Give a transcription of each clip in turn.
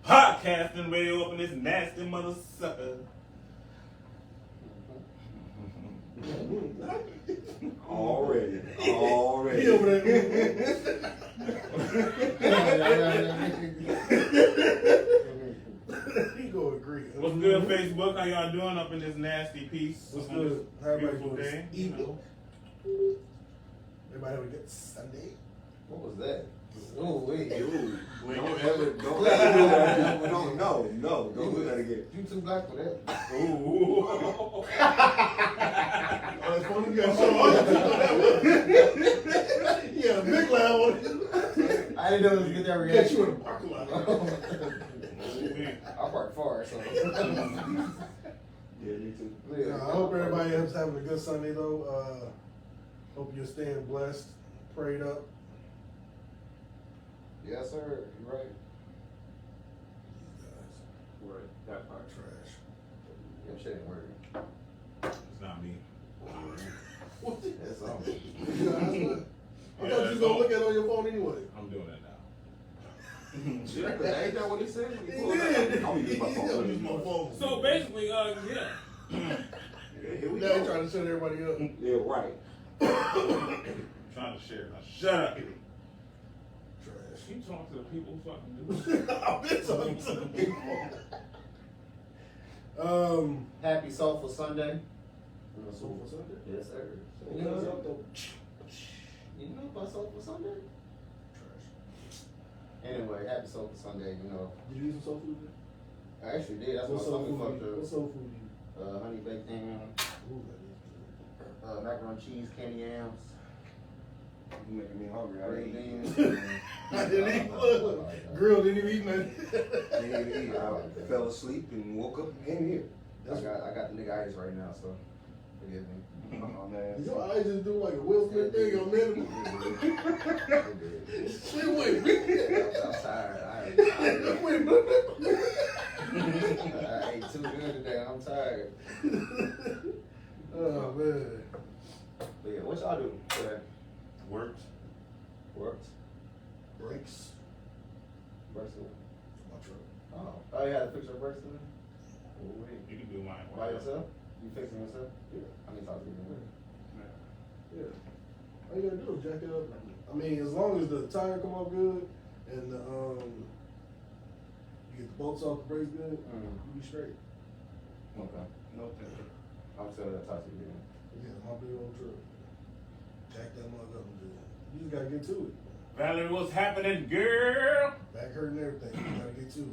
podcasting radio up in this nasty mother sucker. Already. He over there. He gonna agree. What's good, Facebook? How y'all doing up in this nasty piece? What's on good? How everybody beautiful doing? day? Evening. Everybody have a good Sunday. What was that? Oh wait. Don't do that again. You too black for that. Ooh. That's funny. You got so yeah, a big laugh on it. I didn't know it was get that Catch reaction. you in the parking lot. I parked far, so. Yeah, me too. I hope everybody is having a good Sunday though. Hope you're staying blessed, prayed up. Yes, sir. You're right. Right, that part. Trash. Your shit ain't working. It's not me. What? That's all. I thought you was gonna look at it on your phone anyway. I'm doing that now. Ain't that what he said? He did. I'm gonna use my He phone. use my phone. So basically, yeah. Yeah, here we Now go. he's trying to shut everybody up. Yeah, right. Trying to share. Now shut up. Trash. You talk to the people who fucking do it. I've been talking to the people. Happy Soulful Sunday. Soulful Sunday? Yes, sir. You know something? You know about Soulful Sunday? Trash. Anyway, happy Soulful Sunday. You know, Did you eat some soul food today? I actually did. That's What my soul stomach food? fucked What up. soul food you? Honey baked ham, Ooh, that is macaroni cheese, candy yams, You making me hungry. I green didn't beans. good. I didn't eat. Girl didn't even eat nothing. eat. I fell asleep and woke up and came here. I got the nigga itis right now, so forgive me. Oh man. Did your eyes just do like a Will Smith thing on minimum? Shit went. I'm tired. I ate too good today. I'm tired. Oh man. But yeah, what y'all do today? Worked. Worked. Brakes. Worked today? My truck. Oh, you had to fix your brakes today? Oh, wait. You can do mine. By yourself? You fixing yourself? Yeah. I need to talk to you. Yeah. All you gotta do is jack it up. I mean, as long as the tire come off good and the you get the bolts off the brakes good, you be straight. Okay. No thank you. I'm still gonna talk to you again. Yeah, my big old truck. Jack that mug up and do it. You just gotta get to it. Valerie, what's happening, girl? Back hurting everything. You gotta get to it.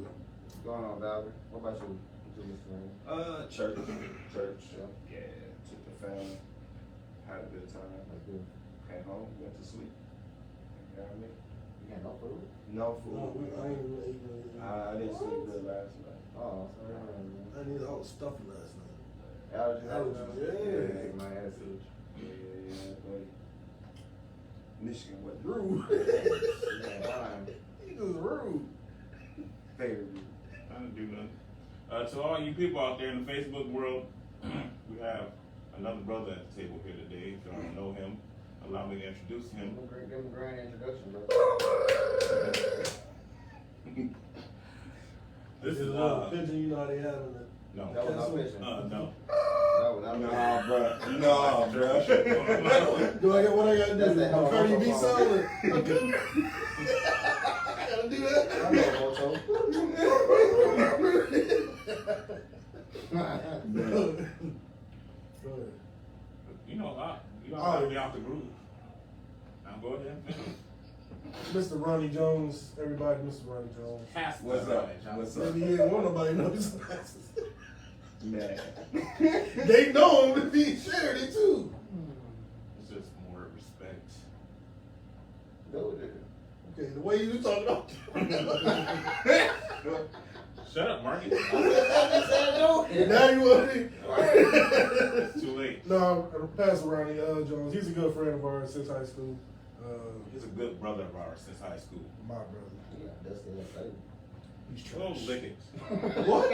What's going on, Valerie? What about you? What you listening? Church. Yeah. Yeah, took the family. Had a good time. That's good. Came home, went to sleep. You know what I mean? You got no food? No No, food. I ain't really eating. I didn't sleep good last night. Oh, sorry. I was stuffy last night. Allergies? Allergies, yeah. Take my attitude. Yeah, buddy. Michigan was Rude. Yeah, fine. He was rude. very rude. I didn't do nothing. To all you people out there in the Facebook world, we have another brother at the table here today. If y'all don't know him, allow me to introduce him. Give him a grand introduction, bro. This is a little pigeon, you know how they have in the. no, That was not fishing. no. No, not Nah, bro. Nah, bro. Do I got what I gotta do? That's that hell Cardi B microphone. sound? I gotta do that. I know, Mocho. Go ahead. You know, you don't have to be out the groove. Now go ahead and finish. Mr. Ronnie Jones, everybody, Mr. Ronnie Jones. What's up? What's up? Maybe you didn't want nobody to know his passes. Man. They know him if he shared it too. It's just more respect. Go with it. Okay, the way you was talking about. Shut up, Marky. Now you want me? It's too late. No, Pastor Ronnie Jones. He's a good friend of ours since high school. He's a good brother of ours since high school. My brother. Yeah, that's the thing. He's Oh, trash. lick it. What?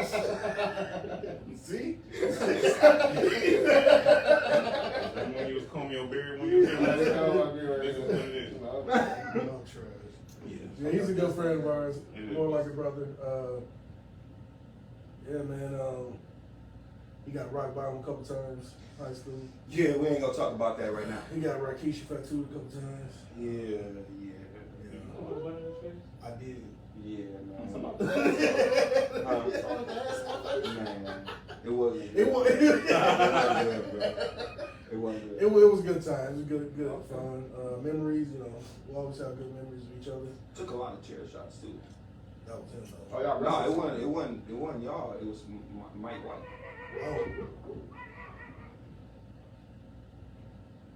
See? When you was combing your beard when you came out That's there. how I be right This is what it is. No trash. Yeah. Yeah, he's a good friend of ours. It is. More like a brother. Yeah, man. He got rock bottom a couple times. High school. Yeah, we ain't gonna talk about that right now. He got Rakeisha tattooed a couple times. Yeah. I did. Yeah, man. Man, Man, it wasn't. it was. good, bro. It wasn't good. It was a good time. It was good fun. Memories, you know, we always have good memories of each other. Took a lot of chair shots too. That was him though. Oh, y'all No, it wasn't y'all. It was Mike White. Oh.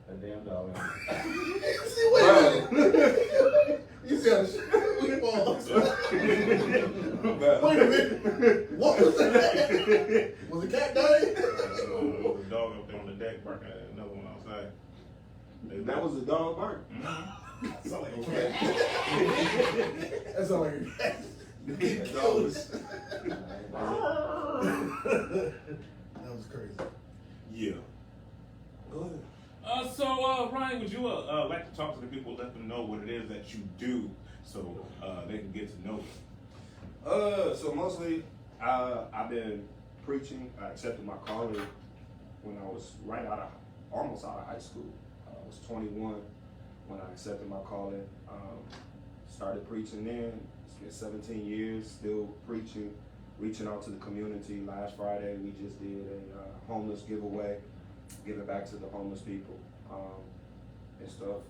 A damn dog. See, wait a minute. You see how the shit we balls. Wait a minute. What was that? Was the cat dying? There was a dog up there on the deck barking at another one outside. That was a dog bark. That sound like a cat. That sound like a cat. That dog was. That was crazy. Yeah. Go ahead. So Ryan, would you like to talk to the people, let them know what it is that you do, so they can get to know you? So mostly, I've been preaching. I accepted my calling when I was almost out of high school. I was 21 when I accepted my calling. Started preaching then. It's been 17 years, still preaching, reaching out to the community. Last Friday, we just did a homeless giveaway, giving back to the homeless people and stuff.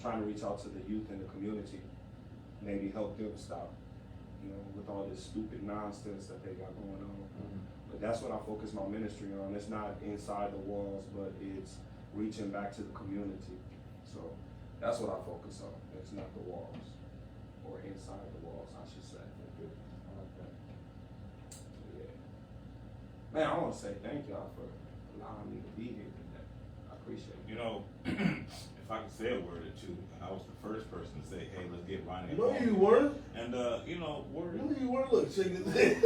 Trying to reach out to the youth in the community, maybe help them stop, with all this stupid nonsense that they got going on. Mm-hmm. But that's what I focus my ministry on. It's not inside the walls, but it's reaching back to the community. So that's what I focus on. It's not the walls, or inside the walls, I should say. I like that. Yeah. Man, I want to say thank y'all for allowing me to be here today. I appreciate it. You know, if I could say a word or two, I was the first person to say, hey, let's get Ronnie No, involved. you weren't. And, word. No, you weren't. Look, shake his head.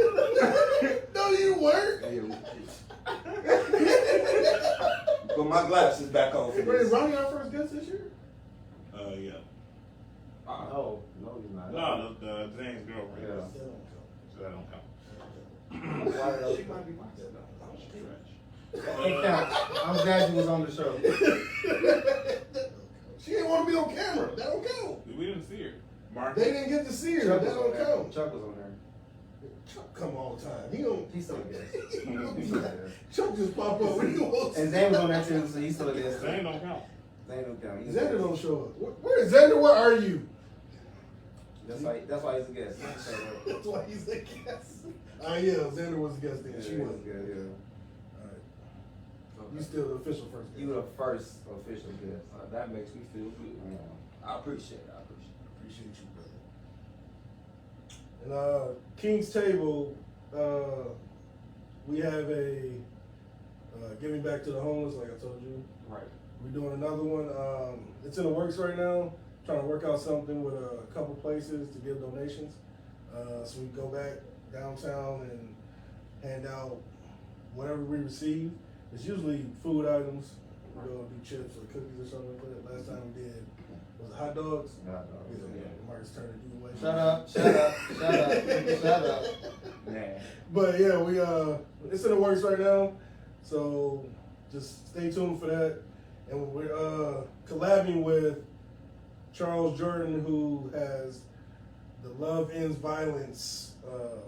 No, you weren't. Put my glasses back on for Reverends this. Ronnie our first guest this year? Yeah. No, he's not. No, the Zane's girlfriend. Yeah. That don't count. So that don't count. Why did I- She might be my It counts. I'm glad you was on the show. She didn't want to be on camera. That don't count. We didn't see her. Markus. They didn't get to see her. Chuck That was on don't there. count. Chuck was on there. Chuck come all the time. He don't. He's still a guest. Chuck just pop up when he wants. And Zane was on there too, so he's still a guest. Zane don't count. Zane don't count. He's Xander don't show up. Where is Xander? Where are you? That's why he's a guest. That's why he's a guest. Yeah, Xander was a guest then. She wasn't. Yeah, yeah. All right. You still the official first guest. You were the first official guest. That makes me feel good. Yeah. I appreciate it. Appreciate you, brother. And King's Table, we have a giving back to the homeless, like I told you. Right. We're doing another one. It's in the works right now. Trying to work out something with a couple places to give donations. So we go back downtown and hand out whatever we receive. It's usually food items. We go do chips or cookies or something like that. Last time we did was it hot dogs. Hot Yeah, dogs. Marcus turned to do away. Shut up. Man. But yeah, we it's in the works right now, so just stay tuned for that. And we're collabing with Charles Jordan, who has the Love Ends Violence. I don't know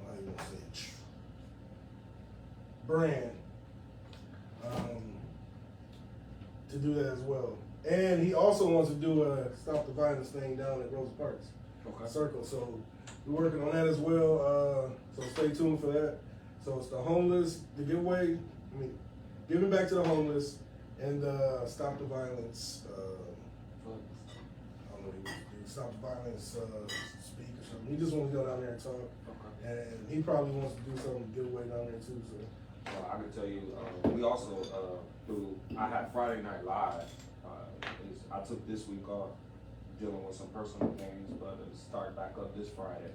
how you want to say it. Brand. To do that as well. And he also wants to do a Stop the Violence thing down at Rosa Parks Circle. So we're working on that as well. So stay tuned for that. So it's the homeless, the giveaway, giving back to the homeless, and Stop the Violence. I don't know, Stop the Violence speak or something. He just wants to go down there and talk. Okay. And he probably wants to do something to give away down there too. So I can tell you, we also I had Friday Night Live. I took this week off dealing with some personal things, but it started back up this Friday.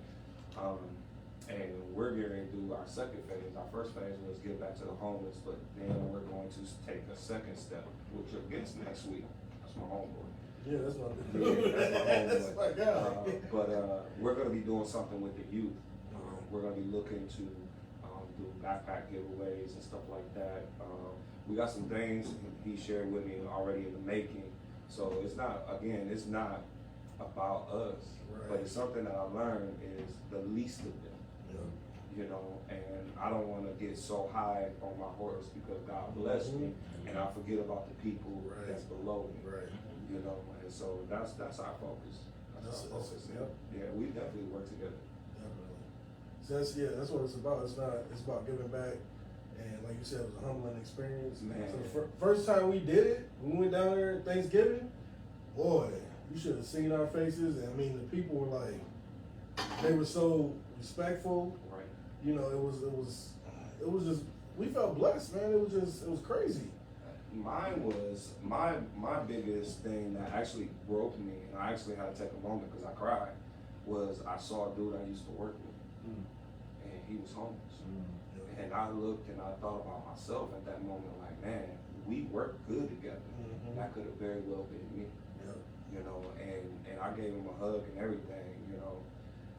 And we're getting to do our second phase. Our first phase was give back to the homeless, but then we're going to take a second step, which you'll get next week. That's my homeboy. Yeah, that's my Yeah, that's my home. That's my guy. But we're gonna be doing something with the youth. We're gonna be looking to do backpack giveaways and stuff like that. We got some things he shared with me already in the making. So it's not about us, Right. but it's something that I learned is the least of them. Yeah. You know, and I don't want to get so high on my horse because God blessed me, and I forget about the people Right. that's below me. Right. You know, and so that's our focus. That's our focus. Yep. Yeah, we definitely work together. Definitely. So that's what it's about. It's about giving back, and like you said, it was a humbling experience. Man. So the first time we did it, we went down there at Thanksgiving. Boy, you should have seen our faces. I mean, the people were like, they were so respectful. Right. You know, it was just, we felt blessed, man. It was crazy. Mine was my biggest thing that actually broke me, and I actually had to take a moment because I cried. Was I saw a dude I used to work with, and he was homeless. And I looked and I thought about myself at that moment, like, man, we work good together. Mhm. That could have very well been me, Yeah. you know. And I gave him a hug and everything, you know.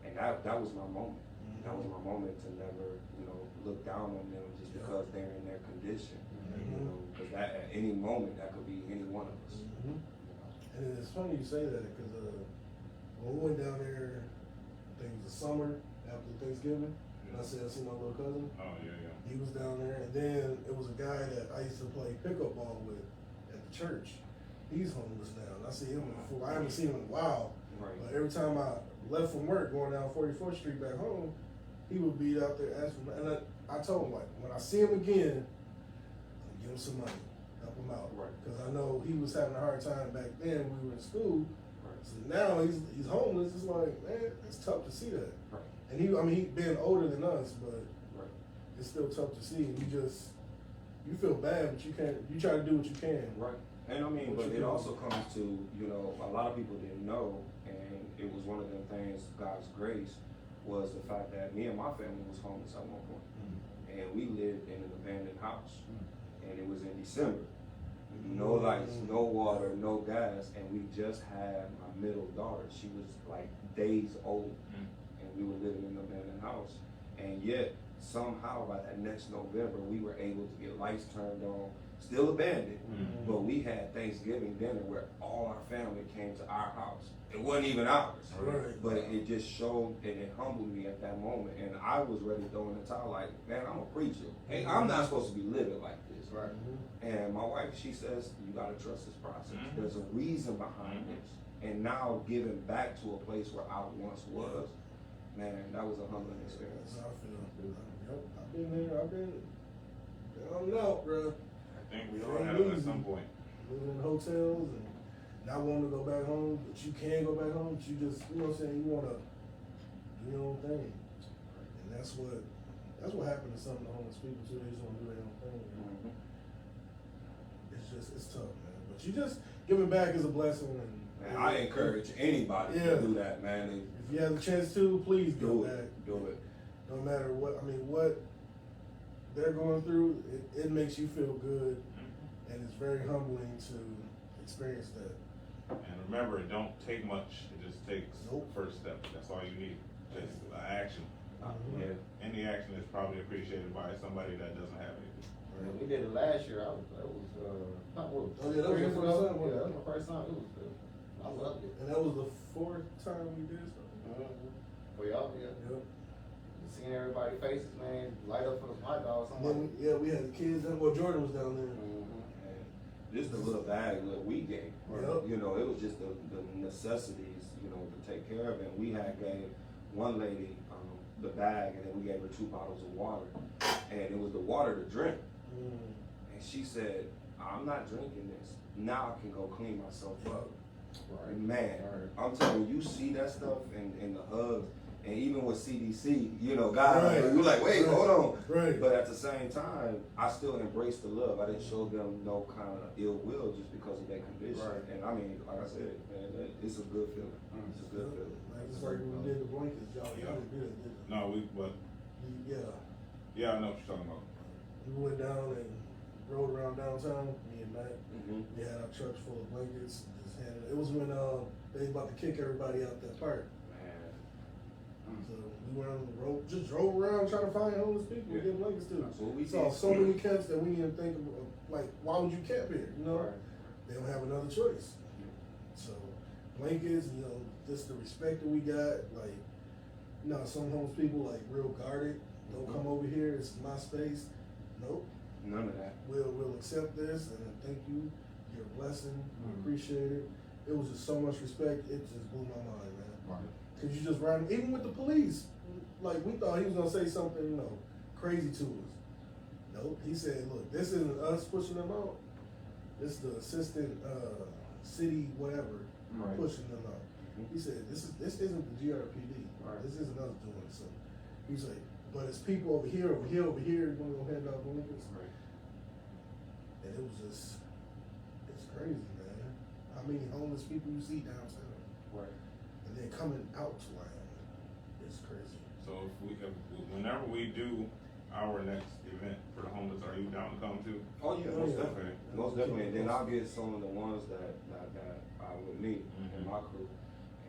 And that was my moment. Mhm. That was my moment to never, you know, look down on them just Yeah. because they're in their condition. You Mhm. know, because that at any moment that could be any one of us. Mhm. You know. And it's funny you say that because when we went down there, I think it was the summer after Thanksgiving. And I said I see my little cousin. Oh, yeah. He was down there, and then it was a guy that I used to play pickup ball with at the church. He's homeless now, and I see him before. I haven't seen him in a while, Right. but every time I left from work going down 44th Street back home, he would be out there asking. And I told him, like, when I see him again, I'll give him some money, help him out, Right. because I know he was having a hard time back then when we were in school. Right. So now he's homeless. It's like, man, it's tough to see that. Right. And he been older than us, but Right. it's still tough to see. And you feel bad, but you try to do what you can. Right. And I mean, What but you it do. also comes to, you know, a lot of people didn't know, and it was one of them things, God's grace, was the fact that me and my family was homeless at one point. And we lived in an abandoned house. And it was in December. No lights, no water, no gas, and we just had my middle daughter. She was like days old. And we were living in an abandoned house. And yet, somehow by that next November, we were able to get lights turned on, still abandoned, but we had Thanksgiving dinner where all our family came to our house. It wasn't even ours, Right. but it just showed and it humbled me at that moment. And I was ready to throw in the towel, like, man, I'm a preacher. Hey, I'm not supposed to be living like this. Right. And my wife, she says, you gotta trust this process. Mhm. There's a reason behind this. And now giving back to a place where I once was, man, that was a humbling experience. That's how I feel. Yep, I've been there. I've been on and out, bro. I think we all have at some point. Living in hotels and not wanting to go back home, but you can go back home. But you just, you know what I'm saying? You want to do your own thing, and that's what happened to some of the homeless people too. They just want to do their own thing. Mhm. It's tough, man. But you just giving back is a blessing. And Man, I encourage anybody Yeah. to do that, man. if you have the chance to, please Do give back. it. Do it. No matter what, I mean, what they're going through, it makes you feel good, and it's very humbling to experience that. And remember, it don't take much. It just takes Nope. the first step. That's all you need. Just action. Mhm. Yeah. Any action is probably appreciated by somebody that doesn't have anything. Yeah, we did it last year. That was not what? Oh, yeah, that was your first time, wasn't Yeah, it? that was my first time. It was good. I loved it. And that was the 4th time we did something. For y'all, yeah. Yep. Seeing everybody's faces, man, light up for the hot dogs. And then, we had the kids. Well, Jordan was down there. And just the little bag that we gave. Yep. You know, it was just the necessities, you know, to take care of it. We had gave one lady the bag, and then we gave her 2 bottles of water, and it was the water to drink. And she said, "I'm not drinking this. Now I can go clean myself up." Right. Man, I'm telling you, you see that stuff in the hugs, and even with CDC, you know, God, Right. you're like, wait, Right. hold on. Right. But at the same time, I still embrace the love. I didn't show them no kind of ill will just because of their condition. Right. And I mean, like I said, man, it's a good feeling. It's a good feeling. Like just like when we did the blankets, y'all didn't do that, did you? No, but Yeah. yeah, I know what you're talking about. We went down and rode around downtown, me and Matt. Mm-hmm. We had our trucks full of blankets. Just handed, it was when they about to kick everybody out that park. So we went on the road, just drove around trying to find homeless people to give blankets to. That's what we saw did. so many camps that we didn't even think of, like, why would you camp here? You know, they don't have another choice. So blankets, you know, just the respect that we got, like, you know, some homeless people like real guarded. Don't come over here. It's my space. Nope. None of that. We'll accept this and thank you. You're a blessing. We appreciate it. It was just so much respect. It just blew my mind, man. Right. Cause you just riding, even with the police, like we thought he was gonna say something, you know, crazy to us. Nope. He said, "Look, this isn't us pushing them out. It's the assistant city whatever pushing them out." He said, "This isn't the GRPD. This isn't us doing it." So he's like, "But it's people over here. You're gonna go hand out blankets." And it was just, it's crazy, man. How many homeless people you see downtown? And then coming out to land. It's crazy. So whenever we do our next event for the homeless, are you down to come too? Oh yeah, most definitely. Okay. Most definitely. And then I'll get some of the ones that are with me and my crew.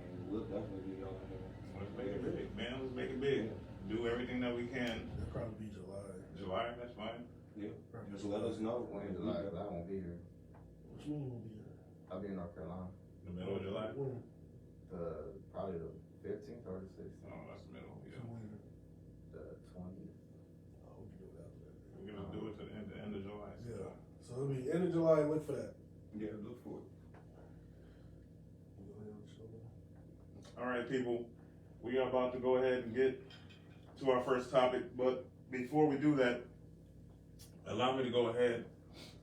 And we'll definitely be on there. Let's make it big, man. Let's make it big. Do everything that we can. It'll probably be July. July, that's fine. Yeah. Just let us know when July, I won't be here. What you mean we'll be here? I'll be in North Carolina. The middle of July. When? Probably the 15th or the 16th. Oh, that's the middle. Yeah. The 20th. Oh, we can do it after that. We're gonna do it to the end of July. Yeah. So it'll be end of July. Look for that. Yeah, look for it. All right, people. We are about to go ahead and get to our first topic, but before we do that, allow me to go ahead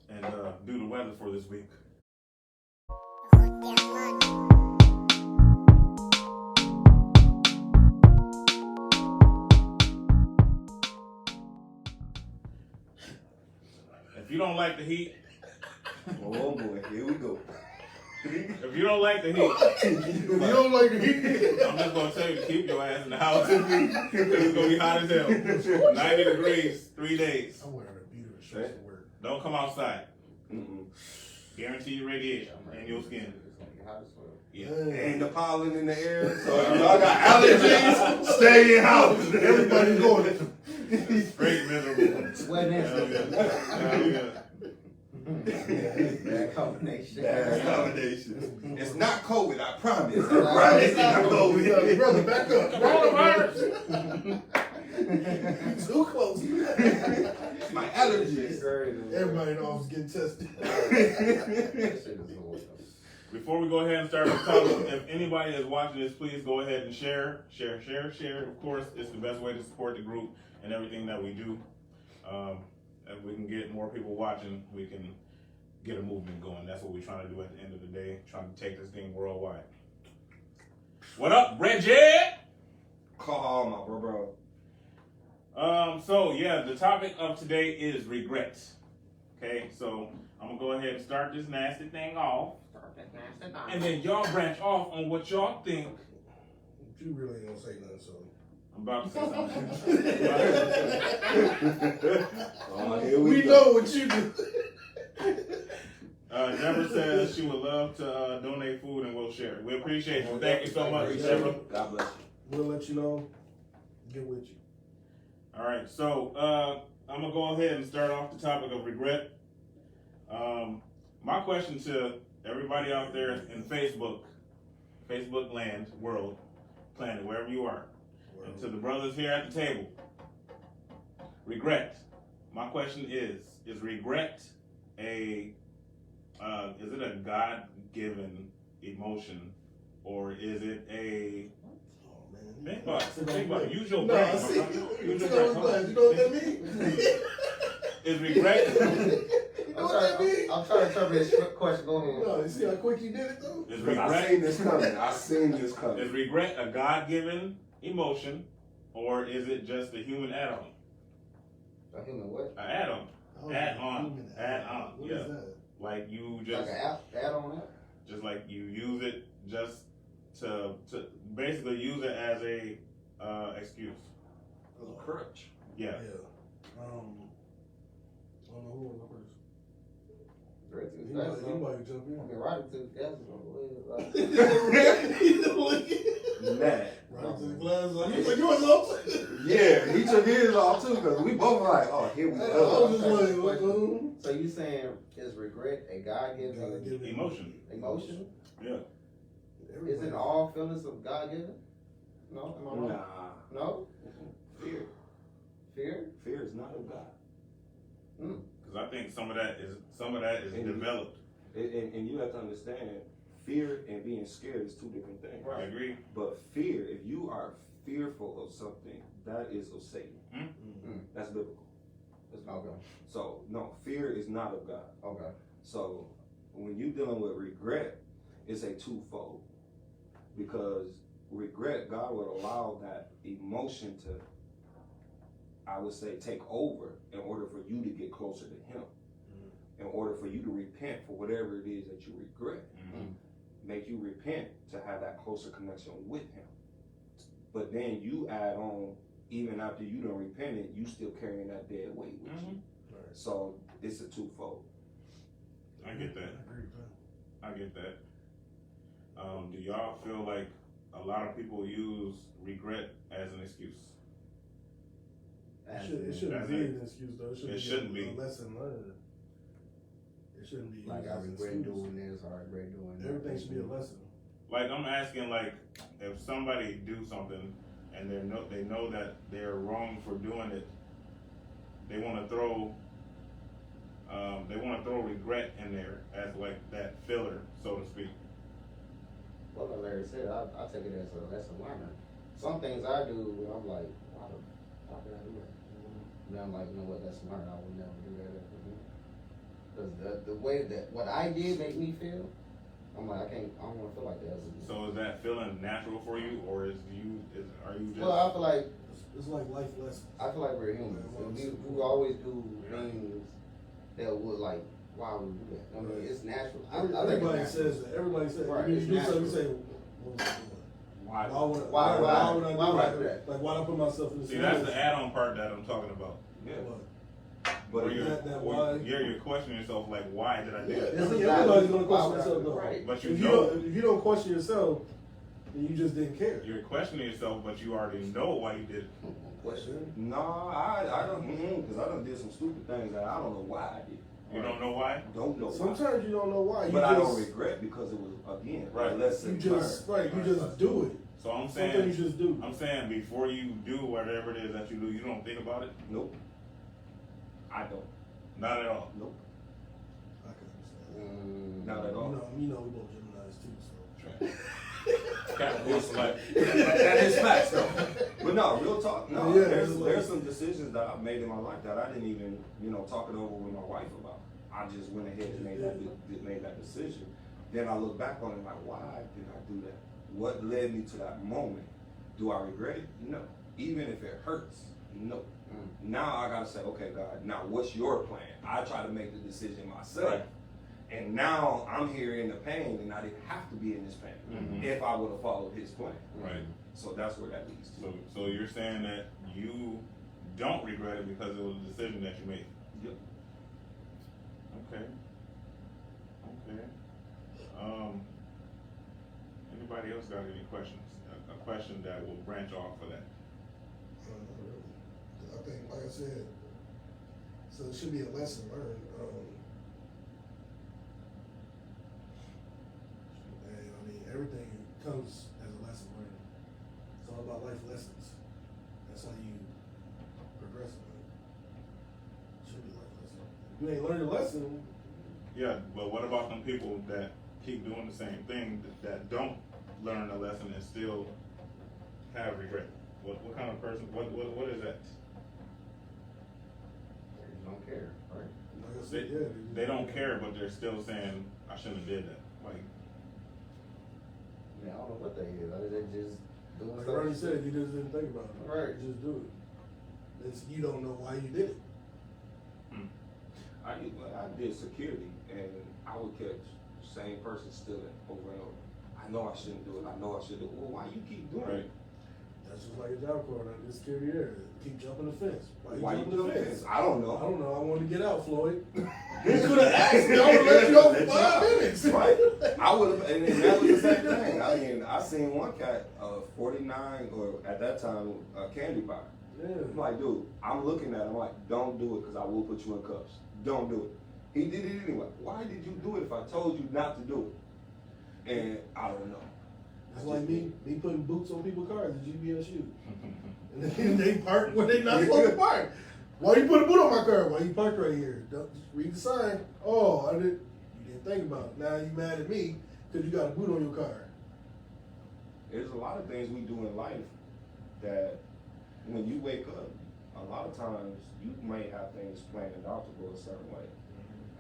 and do the weather for this week. If you don't like the heat, Oh boy, here we go. if you don't like the heat, You don't like the heat? I'm just gonna tell you to keep your ass in the house. It's gonna be hot as hell. 90 degrees, 3 days. I'm wearing a beater and shorts to work. Don't come outside. Mm-mm. Guarantee you radiation in your skin. It's gonna be hot as well. Yeah. And the pollen in the air. So if y'all got allergies, stay in house. Everybody going. Straight miserable. Sweating and Hell yeah. Hell yeah. Bad combination. Bad combination. It's not COVID, I promise. I promise it's not COVID. Brother, back up. Coronavirus. Too close. My allergies. Everybody in the office getting tested. That shit is horrible. Before we go ahead and start the topic, if anybody is watching this, please go ahead and share. Of course, it's the best way to support the group and everything that we do. If we can get more people watching, we can get a movement going. That's what we're trying to do at the end of the day, trying to take this thing worldwide. What up, Reggie? Call my bro. So yeah, the topic of today is regret. Okay, so I'm gonna go ahead and start this nasty thing off, and then y'all branch off on what y'all think. You really ain't gonna say nothing, so. I'm about to say something. Here We go. know what you do. Deborah says she would love to donate food and we'll share it. We appreciate you. Thank you so much, Deborah. God bless you. We'll let you know. Get with you. All right, so I'm gonna go ahead and start off the topic of regret. My question to everybody out there in Facebook land, world, planet, wherever you are, and to the brothers here at the table, regret. My question is regret is it a God-given emotion, or is it a think about it. Use your brain. See, Use you your know brain. what that means? Is regret? You know what that means? I'm trying to interpret this question. Go ahead. No, you see how quick you did it though? Is I seen this coming. I seen this coming. Is regret a God-given emotion, or is it just a human add-on? A human what? An add-on. Human Add-on. What Yeah. is that? Like you just Like an add on that? just like you use it just to basically use it as a excuse. Crutch. Yeah. I don't know who was the first. Regret took his Anybody glasses can off. jump I in. mean, Roddy took his glasses off. Man. Right to the glasses on. You put yours off. Yeah, he took his off too, because we both were like, oh, here we I go. was just like, So you saying is regret a God-given Emotion. emotion? Yeah. Isn't all feelings of God-given? No? Am I wrong? Nah. No? Fear. Fear? Fear is not of God. Because I think some of that is developed. And you have to understand, fear and being scared is two different things. I agree. But fear, if you are fearful of something, that is of Satan. That's biblical. Okay. So, no, fear is not of God. Okay. So, when you're dealing with regret, it's a twofold. Because regret, God would allow that emotion to, I would say, take over in order for you to get closer to Him. In order for you to repent for whatever it is that you regret. Make you repent to have that closer connection with Him. But then you add on, even after you done repented, you still carrying that dead weight with you. Right. So it's a twofold. I get that. I agree with that. I get that. Do y'all feel like a lot of people use regret as an excuse? It shouldn't be an excuse though. It shouldn't be a lesson learned. It shouldn't be Like, used I as an regret excuse. doing this, or I regret doing that. Everything should be a lesson. Like, I'm asking, like, if somebody do something and they know that they're wrong for doing it, they want to throw regret in there as like that filler, so to speak. Well, like Larry said, I take it as a lesson learned. Some things I do, I'm like, why the fuck did I do that? And I'm like, you know what, lesson learned. I would never do that ever again. Because the way that what I did make me feel, I'm like, I don't want to feel like that. So is that feeling natural for you, or are you just? Well, I feel like It's like life lessons. I feel like we're humans. And we always do things that would like, why would we do that? I mean, it's natural. I think Everybody it's natural. says that. Everybody says Right, you it's do something, you natural. say, what was I doing? Why? Why would Why would I do do that? Like, why did I put myself in this See, that's the add-on part that I'm talking about. Yeah. What? But Where you're questioning yourself, like, why did I do that? This is Everybody's not- gonna why question would I themselves do though. it? Right. But If you don't question yourself, then you just didn't care. You're questioning yourself, but you already know why you did it. Question. no, I don't, because I done did some stupid things that I don't know why I did. You don't know why? Don't know why. Sometimes you don't know why. But I don't regret because it was, again, Right. a lesson You just do it. So I'm Something saying, you just do. I'm saying before you do whatever it is that you do, you don't think about it? Nope. I don't. Not at all. Nope. I can understand. Not at all. You know we both Geminis too, so. That is facts though. But no, real talk. No, Yeah, there's some decisions that I've made in my life that I didn't even, talk it over with my wife about. I just went ahead and made that decision. Then I look back on it like, why did I do that? What led me to that moment? Do I regret it? No. Even if it hurts, no. Now I gotta say, okay, God, now what's your plan? I try to make the decision myself. Right. And now I'm here in the pain, and I didn't have to be in this pain if I would have followed His plan. Right. So that's where that leads to. So you're saying that you don't regret it because it was a decision that you made? Yep. Okay. Anybody else got any questions? A question that will branch off of that. I think, like I said, so it should be a lesson learned. And I mean, everything comes as a lesson learned. It's all about life lessons. That's how you progress in life. Should be life lessons. If you ain't learned a lesson, Yeah, but what about them people that keep doing the same thing that don't learn a lesson and still have regret? What kind of person? What is that? You don't care, right? like I said, yeah. They don't care, but they're still saying I shouldn't have did that. Like, I mean, I don't know what they is. They just doing Like stuff. Ronnie said, you just didn't think about it. Right. You just do it. You don't know why you did it. I did security, and I would catch the same person stealing over and over. I know I shouldn't do it. I know I should do it. Well, why you keep doing it? That's just like a job corps. I just security area. Keep jumping the fence. Why you do this? I don't know. I don't know. I wanted to get out, Floyd. You could have asked me. I would have let you off for 5 minutes. Right. I would have, and that was the same thing. I mean, I seen one cat, 49, or at that time, a candy bar. Yeah. I'm like, dude, I'm looking at him like, don't do it because I will put you in cuffs. Don't do it. He did it anyway. Why did you do it if I told you not to do it? And I don't know. It's like me putting boots on people's cars, the GPS shoot. And then they park where they not supposed to park. Why you put a boot on my car? Why you park right here? Don't, just read the sign. Oh, you didn't think about it. Now you mad at me because you got a boot on your car. There's a lot of things we do in life that when you wake up, a lot of times you may have things planned out to go a certain way.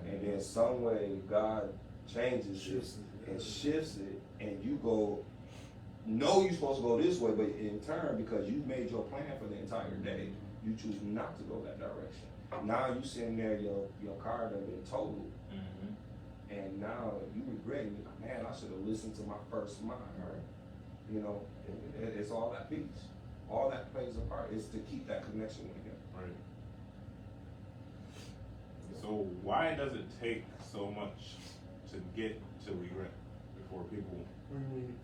And then some way God changes it and shifts it, and you go, no, you're supposed to go this way, but in turn, because you made your plan for the entire day, you choose not to go that direction. Now you sitting there, your car done been totaled, and now you regret it. Man, I should have listened to my first mind, right? You know, it's all that piece. All that plays a part is to keep that connection with him. Right. So why does it take so much to get to regret before people? What do you mean?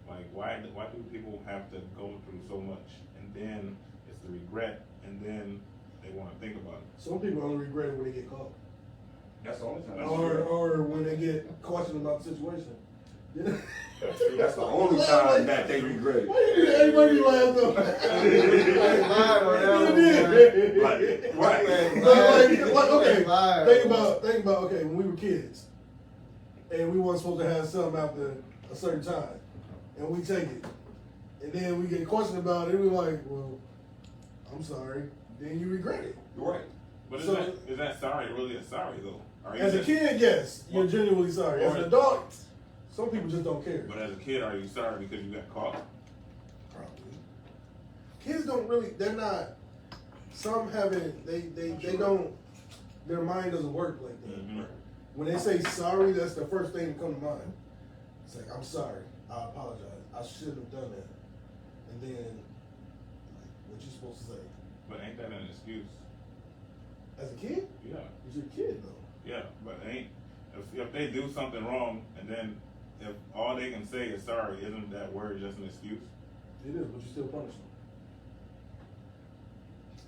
Like why do people have to go through so much and then it's the regret and then they want to think about it? Some people only regret it when they get caught. That's the only time. Or when they get cautioned about the situation. That's the only time that they regret it. Why you everybody laugh though? Think about okay, when we were kids and we weren't supposed to have something after a certain time and we take it and then we get questioned about it, we're like, well, I'm sorry. Then you regret it. Right. But So- is that sorry really a sorry though? Are you As a just- kid, yes, you're genuinely sorry. As an adult, some people just don't care. But as a kid, are you sorry because you got caught? Probably. Kids don't really, they're not, some haven't, they don't, their mind doesn't work like that. Mhm. When they say sorry, that's the first thing to come to mind. It's like, I'm sorry, I apologize, I shouldn't have done that. And then, like, what you supposed to say? But ain't that an excuse? As a kid? Yeah. It's your kid though. Yeah, but if they do something wrong and then if all they can say is sorry, isn't that word just an excuse? It is, but you still punish them.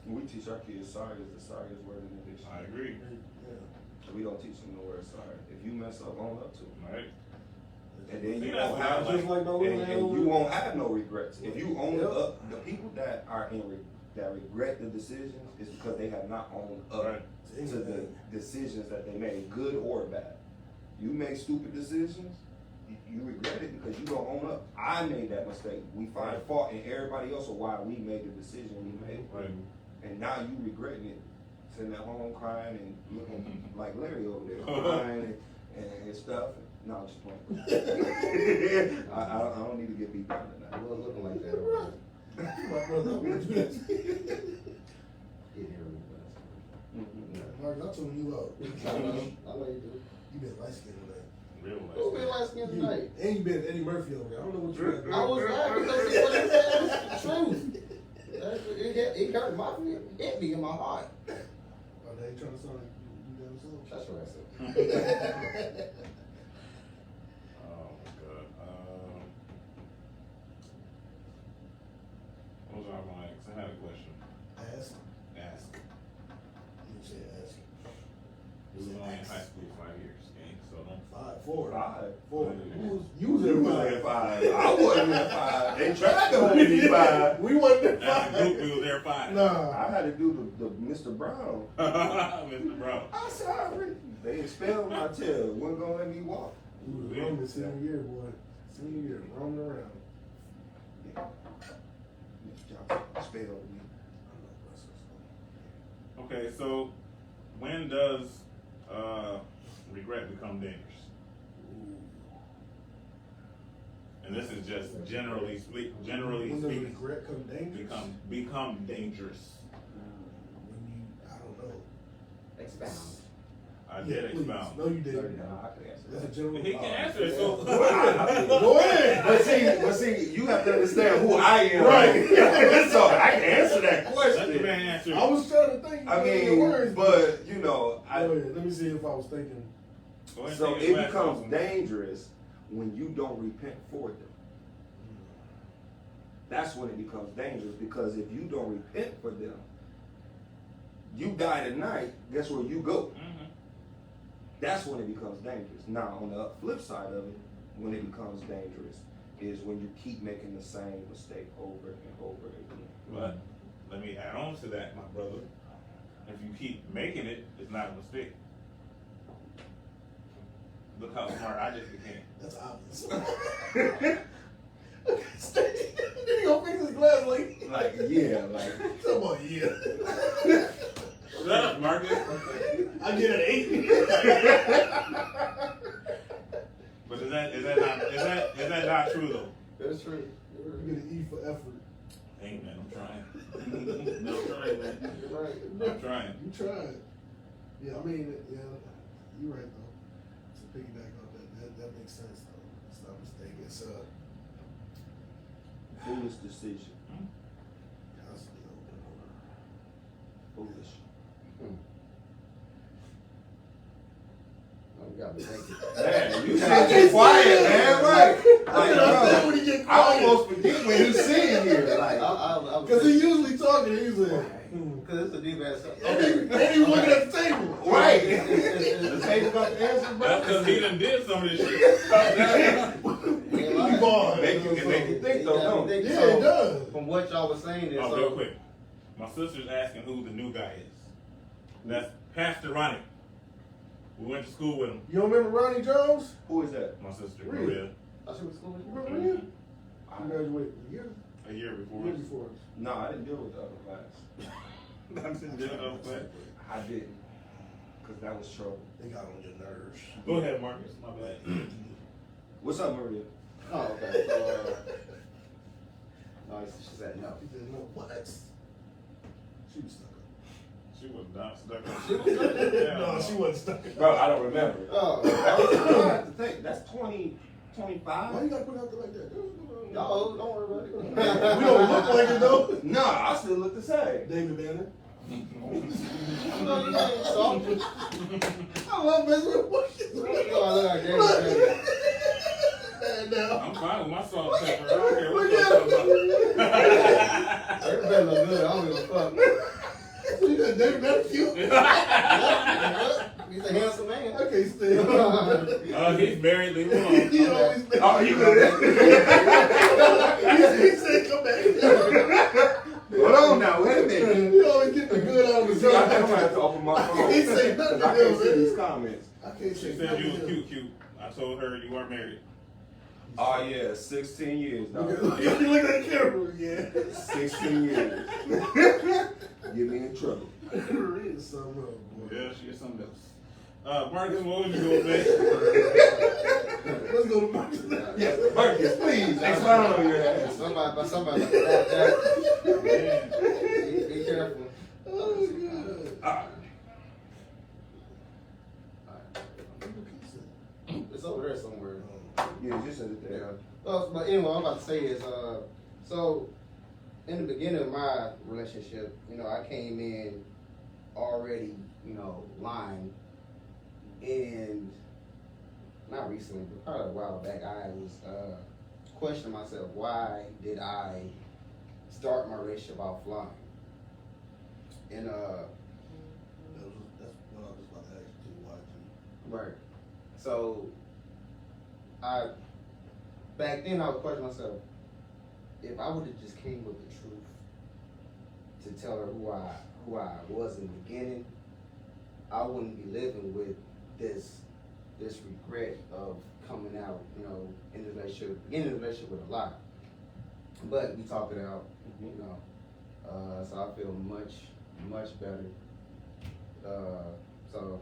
When we teach our kids, sorry is the sorriest word in the dictionary. I agree. Yeah. We don't teach them the word sorry. If you mess up, own up to it. Right? And then See, you that's won't what I have like. Just like my and little you won't have no regrets. If you own Yep. up, the people that are that regret the decisions is because they have not owned up Right. to the decisions that they made, good or bad. You make stupid decisions, you regret it because you don't own up. I made that mistake. We find Right. fault in everybody else of why we made the decision we made. Right. And now you regretting it, sitting at home crying and looking like Larry over there, crying and stuff. No, I'm just playing. I don't need to get beat down I tonight. was looking like that over My brother, I'm gonna do that. there. Marcus, I told you out. I know you do. You been light skinned today. Real Who been life. last skin tonight? And you been Eddie Murphy over there. I don't know what you got. I was laughing because he wasn't saying the truth. It hurt my hit me in my heart. Oh, they ain't trying to sound like you damn self. That's what I said. Oh my God. What was I going to ask? I had a question. Ask. Ask. You say ask. We was only in high school 5 years, gang. So don't. 5, 4. 5. 4. You was You at was 5. at 5. I wasn't at 5. They tried to make me 5. We wasn't at As a 5. group, we was there 5. Nah. I had to do the Mr. Brown. Mr. Brown. I'm sorry. They expelled my tail. Wouldn't gonna let me walk. We was roaming senior year, boy. Senior year, roaming around. Yeah. Mr. Johnson expelled me. Okay, so when does regret become dangerous? And this is just generally When does speaking. regret come dangerous? Become dangerous. When you, I don't know. Expound. I did please. expound. No, you didn't. No, I can answer That's a that. general. He can answer it, so. Go ahead. But see, you have to understand who I am. Right. So I can answer that Let the question. man answer. I was trying to think. I of the words. mean, but you know, Go ahead. Let me see if I was thinking. Go ahead and so take his it glasses becomes off. dangerous when you don't repent for them. That's when it becomes dangerous, because if you don't repent for them, you die tonight, guess where you go? Mhm. That's when it becomes dangerous. Now, on the flip side of it, when it becomes dangerous is when you keep making the same mistake over and over again. But let me add on to that, my brother. If you keep making it, it's not a mistake. Look how smart I just became. That's obvious. Then he gonna fix his glass like. Like, yeah, like, Come on, yeah. Shut up, Marcus. I get an 8. But is that not true though? That's true. You get an E for effort. Hey man, I'm trying. No, I'm trying, man. You're right. I'm trying. You tried. Yeah, I mean, yeah, you're right though. To piggyback on that makes sense though. It's not a mistake. It's foolish decision. constantly open. Foolish. Oh, you got me thinking. Man, you gotta get quiet, man, right? Like, bro, When he get I quiet. almost forget when he's sitting here. Like, Because he usually talking, he's like, Because it's a deep ass. and he looking at the table. right. The table got the answer, bro. That's because he done did some of this shit. He bald. Make you think though, don't it? Yeah, it does. From what y'all was saying is, Oh, real quick. My sister's asking who the new guy is. That's Pastor Ronnie. We went to school with him. You don't remember Ronnie Jones? Who is that? My sister, Really? Maria, I should be school with You you. remember him? I graduated a year a year before. before us. No, I didn't deal with the other class. That's in jail, but- I didn't. Because that was trouble. They got on your nerves. Go ahead, Marcus. My bad. What's up, Maria? Oh, okay. So, no, she said no. He said, no, what? She was stuck up. She was not stuck She was stuck up? Yeah, No, she wasn't stuck up. Bro, I don't remember. Oh, I have to think. That's 20, 25? Why you gotta put it out there like that? no, don't worry about We it. don't look like it though. No, I still look the same. David Banner. No, you ain't soft. I love messing with bushes. You know I look like David. And now. I'm fine with my salt and pepper. I don't care what Look you're at talking about. David better look good. I don't give a fuck. So you got David Banner cute? He's a handsome man. I can't stand him. He's married. Leave him alone. He always been. Oh, you good? He said, come back. Hold on now, wait a minute. He always get the good out of his I'm gonna tongue. have to open my phone. He said nothing Because I can't else, see man. these comments. I can't She say said nothing you was else. cute. I told her you weren't married. Oh yeah, 16 years now. Look at the camera, yeah. 16 years. Get me in trouble. Read some of boy. Yeah, she is something else. Marcus, what would you go say? Let's go to Marcus. Yes, Marcus, please expound on your ass. Somebody. Be careful. Oh, God. Ah, It's over there somewhere. yeah, just said it Yeah. there. Well, but anyway, what I'm about to say is, so in the beginning of my relationship, I came in already, lying, and not recently, but probably a while back, I was questioning myself, why did I start my relationship off lying? And That's what I was about to ask you. Why did right. So back then I was questioning myself, if I would have just came with the truth to tell her who I was in the beginning, I wouldn't be living with this regret of coming out, in the relationship, beginning the relationship with a lie. But we talked it out, so I feel much better. So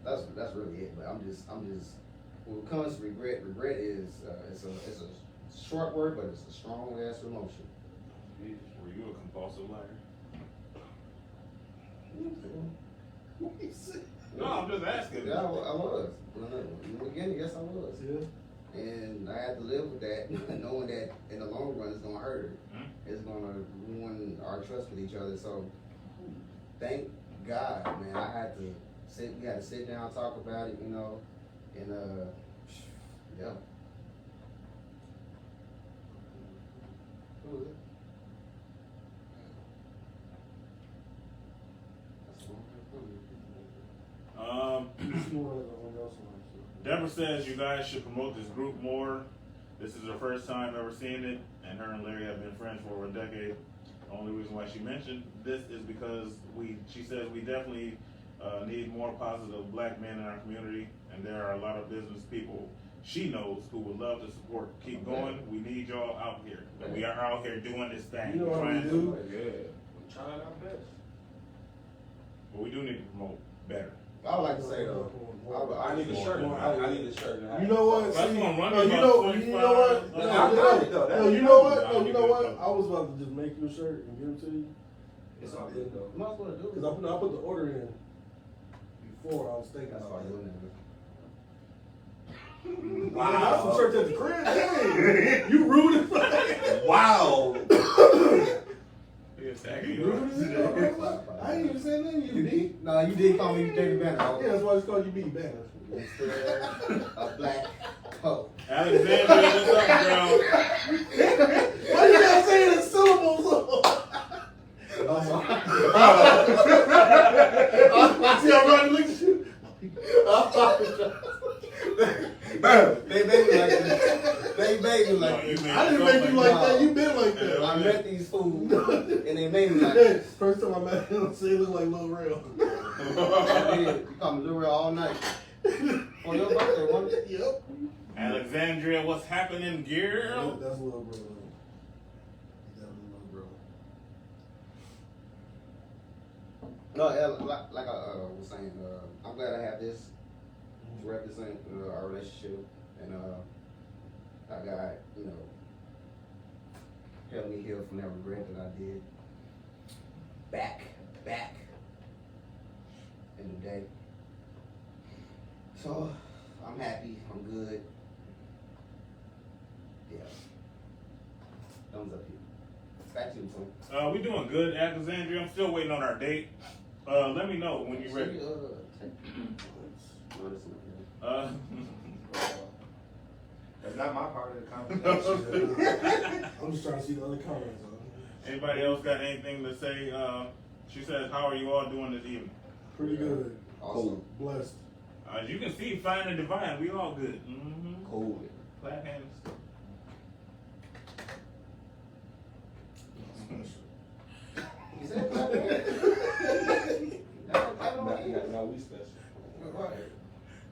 that's really it. But I'm just when it comes to regret is it's a short word, but it's a strong ass emotion. Were you a compulsive liar? What he said? No, I'm just asking. Yeah, I was. In the beginning, yes, I was. Yeah. And I had to live with that, knowing that in the long run it's gonna hurt. It's gonna ruin our trust with each other. So, thank God, man. We had to sit down, talk about it, you know, and yeah. Who was it? Deborah says you guys should promote this group more. This is her first time ever seeing it, and her and Larry have been friends for over a decade. The only reason why she mentioned this is because she says we definitely need more positive black men in our community, and there are a lot of business people she knows who would love to support. Keep going. We need y'all out here. And we are out here doing this thing. You know what we do? Yeah, we're trying our best. But we do need to promote better. I would like to say though, I need a shirt. I need a shirt. You know what? That's See, gonna run no, me you about know 25. what? I got it though. No, you know what? No, you know what? I was about to just make you a shirt and give it to you. It's all good though. you might as well do it. Because I put the order in before I was thinking That's about all it. you're doing. Wow. I got some shirts at the crib. Dang. You rude as fuck. Wow. You rude as hell. I ain't even saying nothing. You beat. No, you did call me David Banner. Yeah, that's why it's called you beat Banner. A black coat. Alexandria, what's up, girl? Why you not saying the syllables? See how Ronnie looked at you? They made me like this. They made me like this. I didn't make you like that. You been like that. I met these fools and they made me like this. First time I met him, say he looked like Lil Real. I did. You call me Lil Real all night. For your birthday, wasn't it? Yep. Alexandria, what's happening, girl? That's Lil Bro. That was Lil Bro. No, like I was saying, I'm glad I have this to represent our relationship, and I got, you know, help me heal from that regret that I did back in the day. So I'm happy, I'm good. Yeah. Thumbs up here. Back to you, Tim. We doing good, Alexandria. I'm still waiting on our date. Let me know when you're ready. That's not my part of the conversation. I'm just trying to see the other comments. Anybody else got anything to say? She says, how are you all doing this evening? Pretty good. Awesome. Blessed. As you can see, fine and divine, we all good. Mm-hmm. Cool. Clap hands. You said clap No, we special. Right.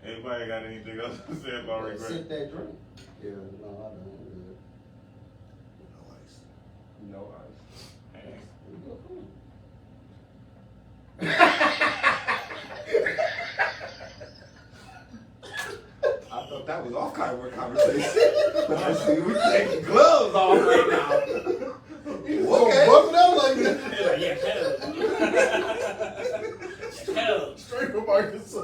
Anybody got anything else to say about regret? Sip that drink. Yeah, no, I don't. No ice. Hey. I thought that was off kind of a conversation. But I see we taking gloves off right now. Okay. Buck it out like that. Yeah, hell. Straight from Arkansas.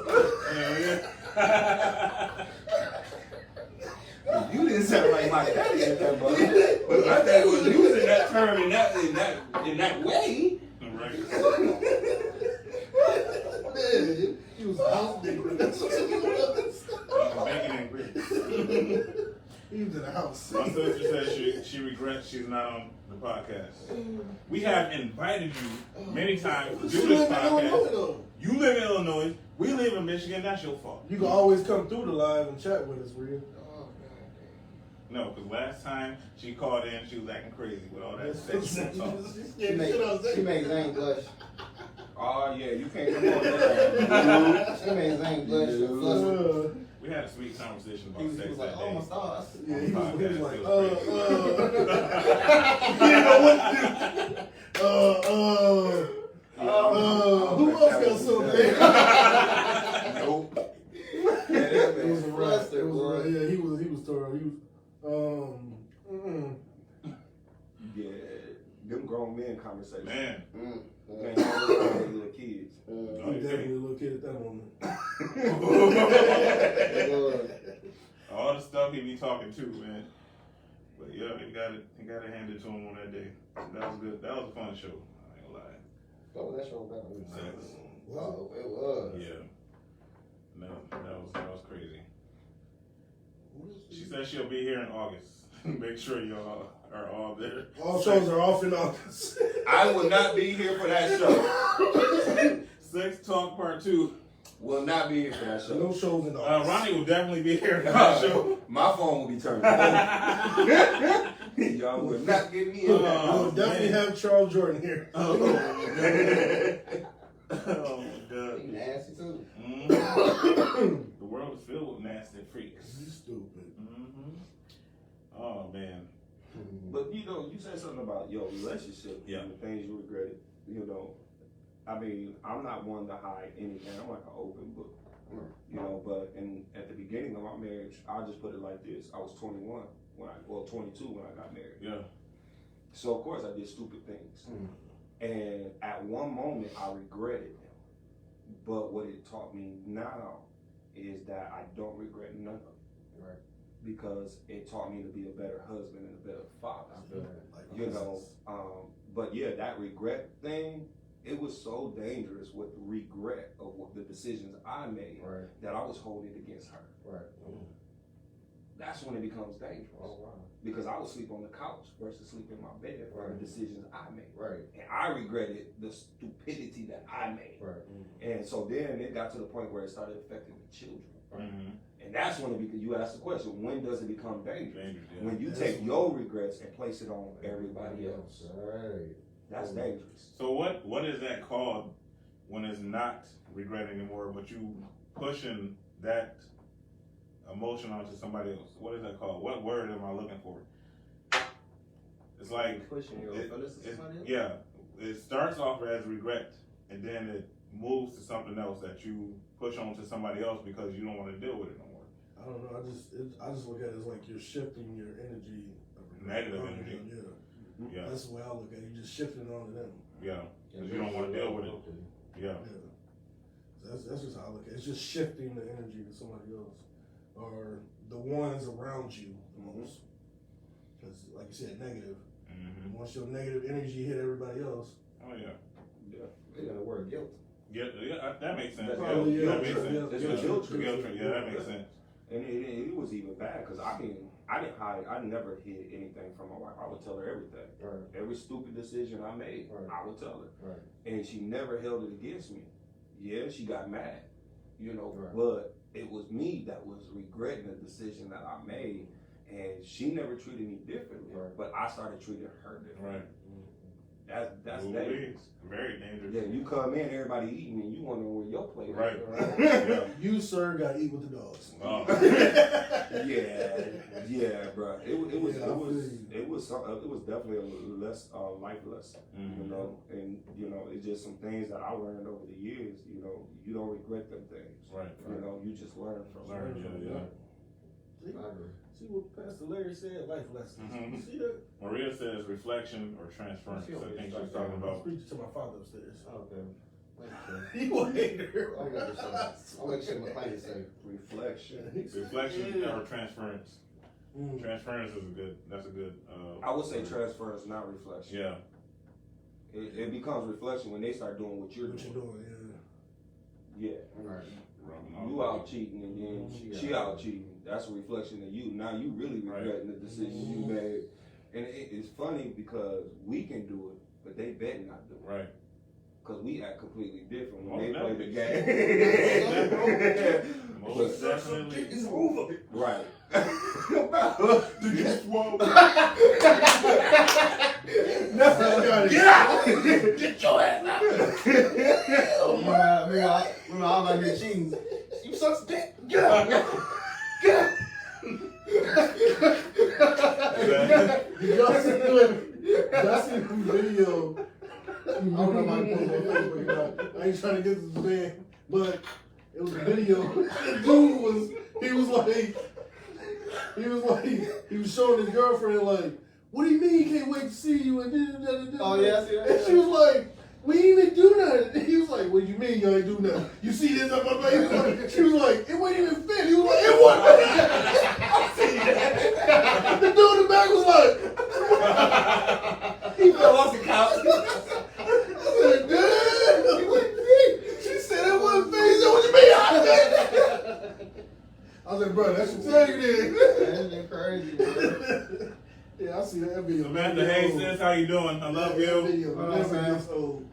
You didn't sound like my daddy at that moment. But my daddy was using that term in that way. Right. Man, he was a house nigga. That's what he was. Bacon and grits. He was in the house. My sister says she regrets she's not on the podcast. We have invited you many times to do this podcast. You live in Illinois. We live in Michigan. That's your fault. You can always come through the live and chat with us, Rhea. No, because last time she called in, she was acting crazy with all that sexual talk. She made Zane blush. Oh yeah, you can't come on there. She made Zane blush. We had a sweet conversation about He sex was like, that oh day. my stars. Yeah, he was like, It he was didn't know what to do. Who else got something? Nope. It was a rust. It was a Bro. yeah. He was thorough. He was Yeah, them grown men conversations. Man, Can't handle the little kids. I'm definitely a little kid at that moment. All the stuff he be talking to, man. But yeah, he got it handed to him on that day. That was good. That was a fun show. I ain't gonna lie. What was that show about? Sex. Oh, it was. Yeah. No, that was crazy. She said she'll be here in August. Make sure y'all are all there. All shows are off in August. I will not be here for that show. Sex Talk Part 2. Will not be here for that show. No shows in August. Ronnie will definitely be here for that show. My phone will be turned off. Y'all will not get me in that. We'll definitely have Charles Jordan here. Oh my God. He nasty too. Mm-hmm. The world is filled with nasty freaks. You stupid. Mm-hmm. Oh man. But you know, you said something about your relationship Yeah. and the things you regretted. You know, I mean, I'm not one to hide anything. I'm like an open book. You know, but at the beginning of our marriage, I'll just put it like this: I was 21 22 when I got married. Yeah. So of course I did stupid things, and at one moment I regretted them. But what it taught me now is that I don't regret none of it. Right. Because it taught me to be a better husband and a better father. I feel that. You know, but yeah, that regret thing, it was so dangerous with the regret of what the decisions I made Right. that I was holding against her. Right. That's when it becomes dangerous. Oh wow. Because I would sleep on the couch versus sleep in my bed for the Right. decisions I made. Right. And I regretted the stupidity that I made. Right. And so then it got to the point where it started affecting the children. Mm-hmm. And that's when you ask the question, when does it become dangerous? Dangerous, yeah. When you take your regrets and place it on everybody else. Right. That's dangerous. So what is that called when it's not regret anymore, but you pushing that emotion onto somebody else? What is that called? What word am I looking for? It's like Pushing your feelings to somebody else? yeah. It starts off as regret, and then it moves to something else that you push on to somebody else because you don't want to deal with it no more. I don't know. I just look at it as like you're shifting your energy. Negative onto energy. them, Yeah. Yeah, That's the way I look at it. You're just shifting it onto them. yeah. Because you don't want to deal with it. Yeah. Yeah. That's just how I look at it. It's just shifting the energy to somebody else. Or the ones around you the most. Because, like you said, negative. Mm-hmm. Once your negative energy hit everybody else. Oh yeah. Yeah. They got the word guilt. Yeah, that makes sense. Probably, Yeah, yeah, that makes yeah, sense. yeah. It's Yeah, the guilt trip. Guilt trip. Yeah, that makes sense. And it was even bad because I didn't hide. I never hid anything from my wife. I would tell her everything. Right. Every stupid decision I made, Right. I would tell her. Right. And she never held it against me. Yeah, she got mad, you know, Right. but it was me that was regretting the decision that I made. And she never treated me differently, Right. but I started treating her differently. Right. That's Ooh, dangerous. very dangerous. Yeah, you come in, everybody eating, and you wondering where your plate is. Right. Right. Yeah. You, sir, got to eat with the dogs. Oh. Yeah, bro. It was definitely a life lesson, Mhm. you know. And you know, it's just some things that I learned over the years. You know, you don't regret them things. Right. You know, you just learn from Learn, them. yeah. See, I agree. see what Pastor Larry said? Life lessons. Mhm. You see that? Maria says reflection or transference. I think she's talking I was about. preaching to my father upstairs. Okay. You a hater. I'll make sure McClain say Reflection. Reflection or transference. Mm. Transference is that's a good. I would say transference, not reflection. Yeah. It becomes reflection when they start doing what you're What you doing. doing? Yeah. Yeah. right. You out cheating and then she out cheating. That's a reflection of you. Now you really regretting the decisions you made. And it's funny because we can do it, but they bet not do it. Right. Because we act completely different when Most they play the definitely. game. Most definitely. It's over. Right. Just one. Get out! Get your ass out. Remember, I'm out here cheating. You suck dick. Get out. Get out. Did y'all see the video? I don't know if I can post on Facebook or not. I ain't trying to get this man, but it was a video. The dude he was showing his girlfriend like, what do you mean you can't wait to see you? And Oh, yeah, I see that. and she was like, we didn't even do nothing. He was like, what do you mean you ain't do nothing? You see this on my face? She was like, it wasn't even fit. He was like, it wasn't fit. I see that. The dude in the back was like, He fell off the couch. I said, dude, it wasn't fit. She said it wasn't fit. He said, what you mean I fit? I was like, bro, that should tell you That's crazy, bro. then. Yeah, I see that video. Samantha, hey sis, how you doing? I love you. Video, Oh, never man. gets old.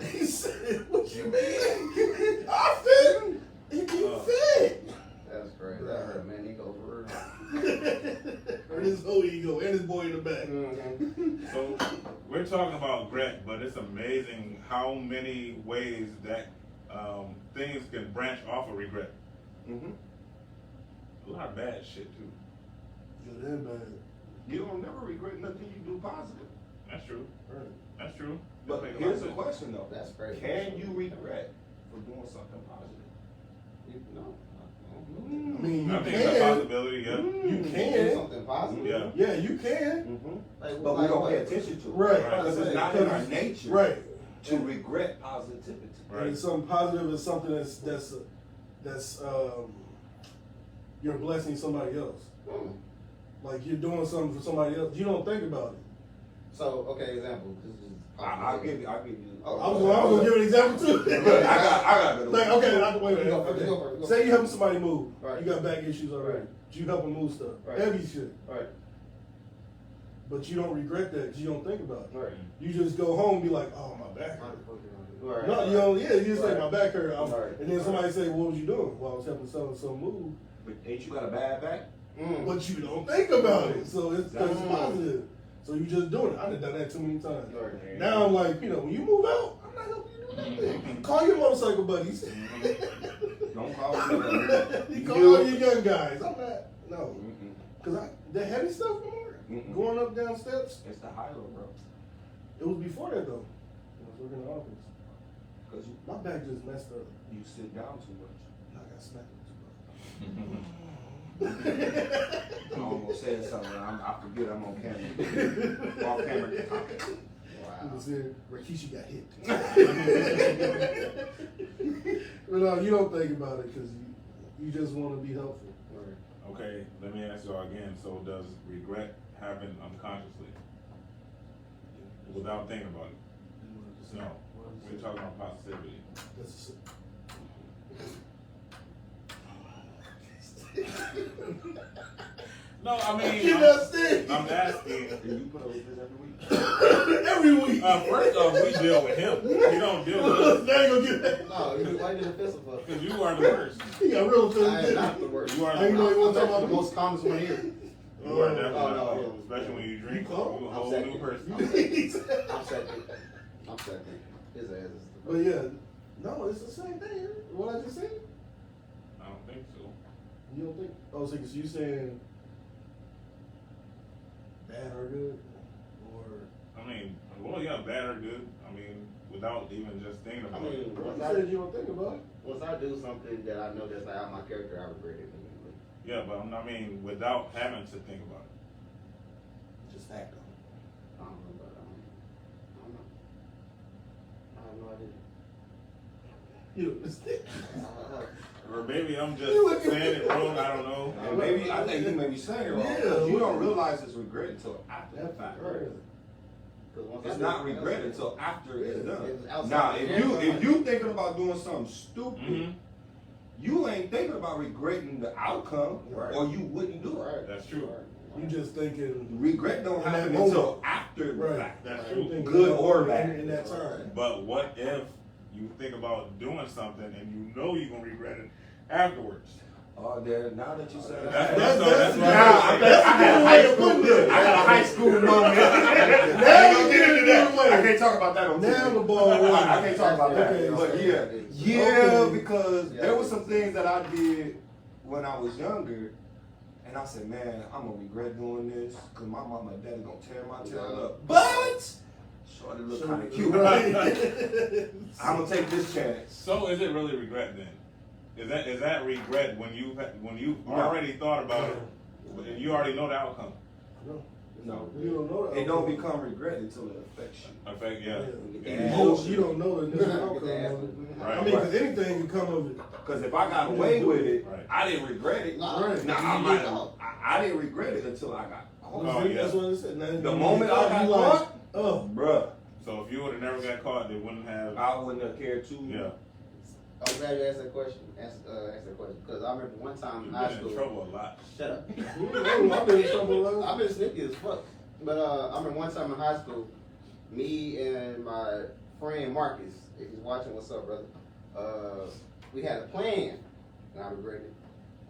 He said, what you mean? I fit. It can fit. That's crazy. That hurt, man. He go for real. Hurt his whole ego and his boy in the back. So we're talking about regret, but it's amazing how many ways that things can branch off of regret. Mm-hmm. A lot of bad shit too. Good and bad. You don't never regret nothing you do positive. That's true. Right. That's true. But That make a here's lot the of question though. That's crazy. Can you regret for doing something positive? No. I mean, sense. I you think it's a can. possibility, yeah. You Do can. something positive. Yeah. Yeah, you can. Mm-hmm. Like, But we don't pay attention to it. Right. Because it's not in our nature Right. to regret positivity. Right. And it's something positive is something that's you're blessing somebody else. Hmm. Like you're doing something for somebody else. You don't think about it. So, okay, example. This is I'll give you. Oh, I was gonna give an example too. Look, I got it. Like, okay, wait a minute. Go first, Okay. go first, go Say you helping somebody move. Right. You got back issues already. Right. You help them move stuff. Right. Heavy shit. Right. But you don't regret that because you don't think about it. Right. You just go home and be like, oh, my back hurt. Right. No, you don't, yeah, you just say Right. my back hurt. Right. And then somebody say, what was you doing? Well, I was helping some move. But ain't you got a bad back? Mm. But you don't think about it. So it's Mm. positive. So you just doing it. I done done that too many times. Right. Now I'm like, when you move out, I'm not helping you do nothing. Call your motorcycle buddies. Don't call me. You call all your young guys. I'm not, no. Mm-mm. Because the heavy stuff, Mm-mm. going up, down steps, It's the high-low, bro. it was before that though. I was working in the office. Because My back just messed up. you sit down too much. I got smacked too I almost said something. I forget I'm on camera. Off camera. He was Wow. there. Rikishi got hit. But no, you don't think about it because you just want to be helpful. Right. Okay, let me ask y'all again. So does regret happen unconsciously? Without thinking about it? No. We're talking about positivity. That's No, I mean, you understand? I'm asking. And you put up with this every week? Every week. First off, we deal with him. You don't deal with us. Now you gonna get that. No, why did the pistol for? Because you are the worst. He got real I am offended. not the worst. You are I ain't know the you worst. want to talk I'm about the most common one here. You are definitely Oh, the no, worst. yeah. Especially when you drink. You cold? You're a I'm whole second. new person. I'm second. I'm second. His ass is the But yeah, no, it's the same thing. What I just said. I don't think so. You don't think? Oh, so you saying bad or good, or I mean, well, yeah, bad or good. I mean, without even just thinking I about mean, it. you once said you don't think about it. I do something that I know that's not out of my character, I regret it immediately. Yeah, but I mean, without having to think about it. Just act on I don't know, but I don't know. I have no idea. it. You understand? Or maybe I'm just You looking- saying it wrong. I don't know. And maybe I think you may be saying it wrong. Yeah. 'Cause you don't realize it's regret until after the fact. Right. It's not regret until after it's It's done. outside Now, the if character. you thinking about doing something stupid, Mhm. you ain't thinking about regretting the outcome, Right. or you wouldn't do it. Right. That's true. You just thinking Regret don't In that happen moment. until after the right. fact. That's You true. thinking Good about or it bad. in that time. But what if you think about doing something and you know you're gonna regret it afterwards? Oh, there. Now that you said That's that, what I'm now I saying. had a high school. I had a high school moment. Now I you ain't get gonna it that. the way. I can't talk about that on Now TV. the ball rolling. I can't talk about that. Okay. But yeah, Okay. because there were some things that I did when I was younger, and I said, man, I'm gonna regret doing this because my mama and daddy gonna tear my tail up. But shorty look kind of cute. Right. I'm gonna take this chance. So is it really regret then? Is that regret when you No. already thought about it, and you already know the outcome? No. No, You don't know that. it don't become regret until it affects you. Affect, yeah. You don't know the initial outcome of it. Right. I mean, because anything can come of it. Because if I got away with it, Right. I didn't regret it. Right. I didn't regret it until I got caught. Oh, yeah. That's what I said. Now, The moment I got caught, oh, bruh, So if you would have never got caught, they wouldn't have. I wouldn't have cared too. Yeah. I'm glad you asked that question. Ask that question because I remember one time in You've high been in school. trouble a lot. Shut up. I've been in trouble. I've been sneaky as fuck. But I remember one time in high school, me and my friend Markus, if he's watching, what's up, brother? We had a plan, and I regret it.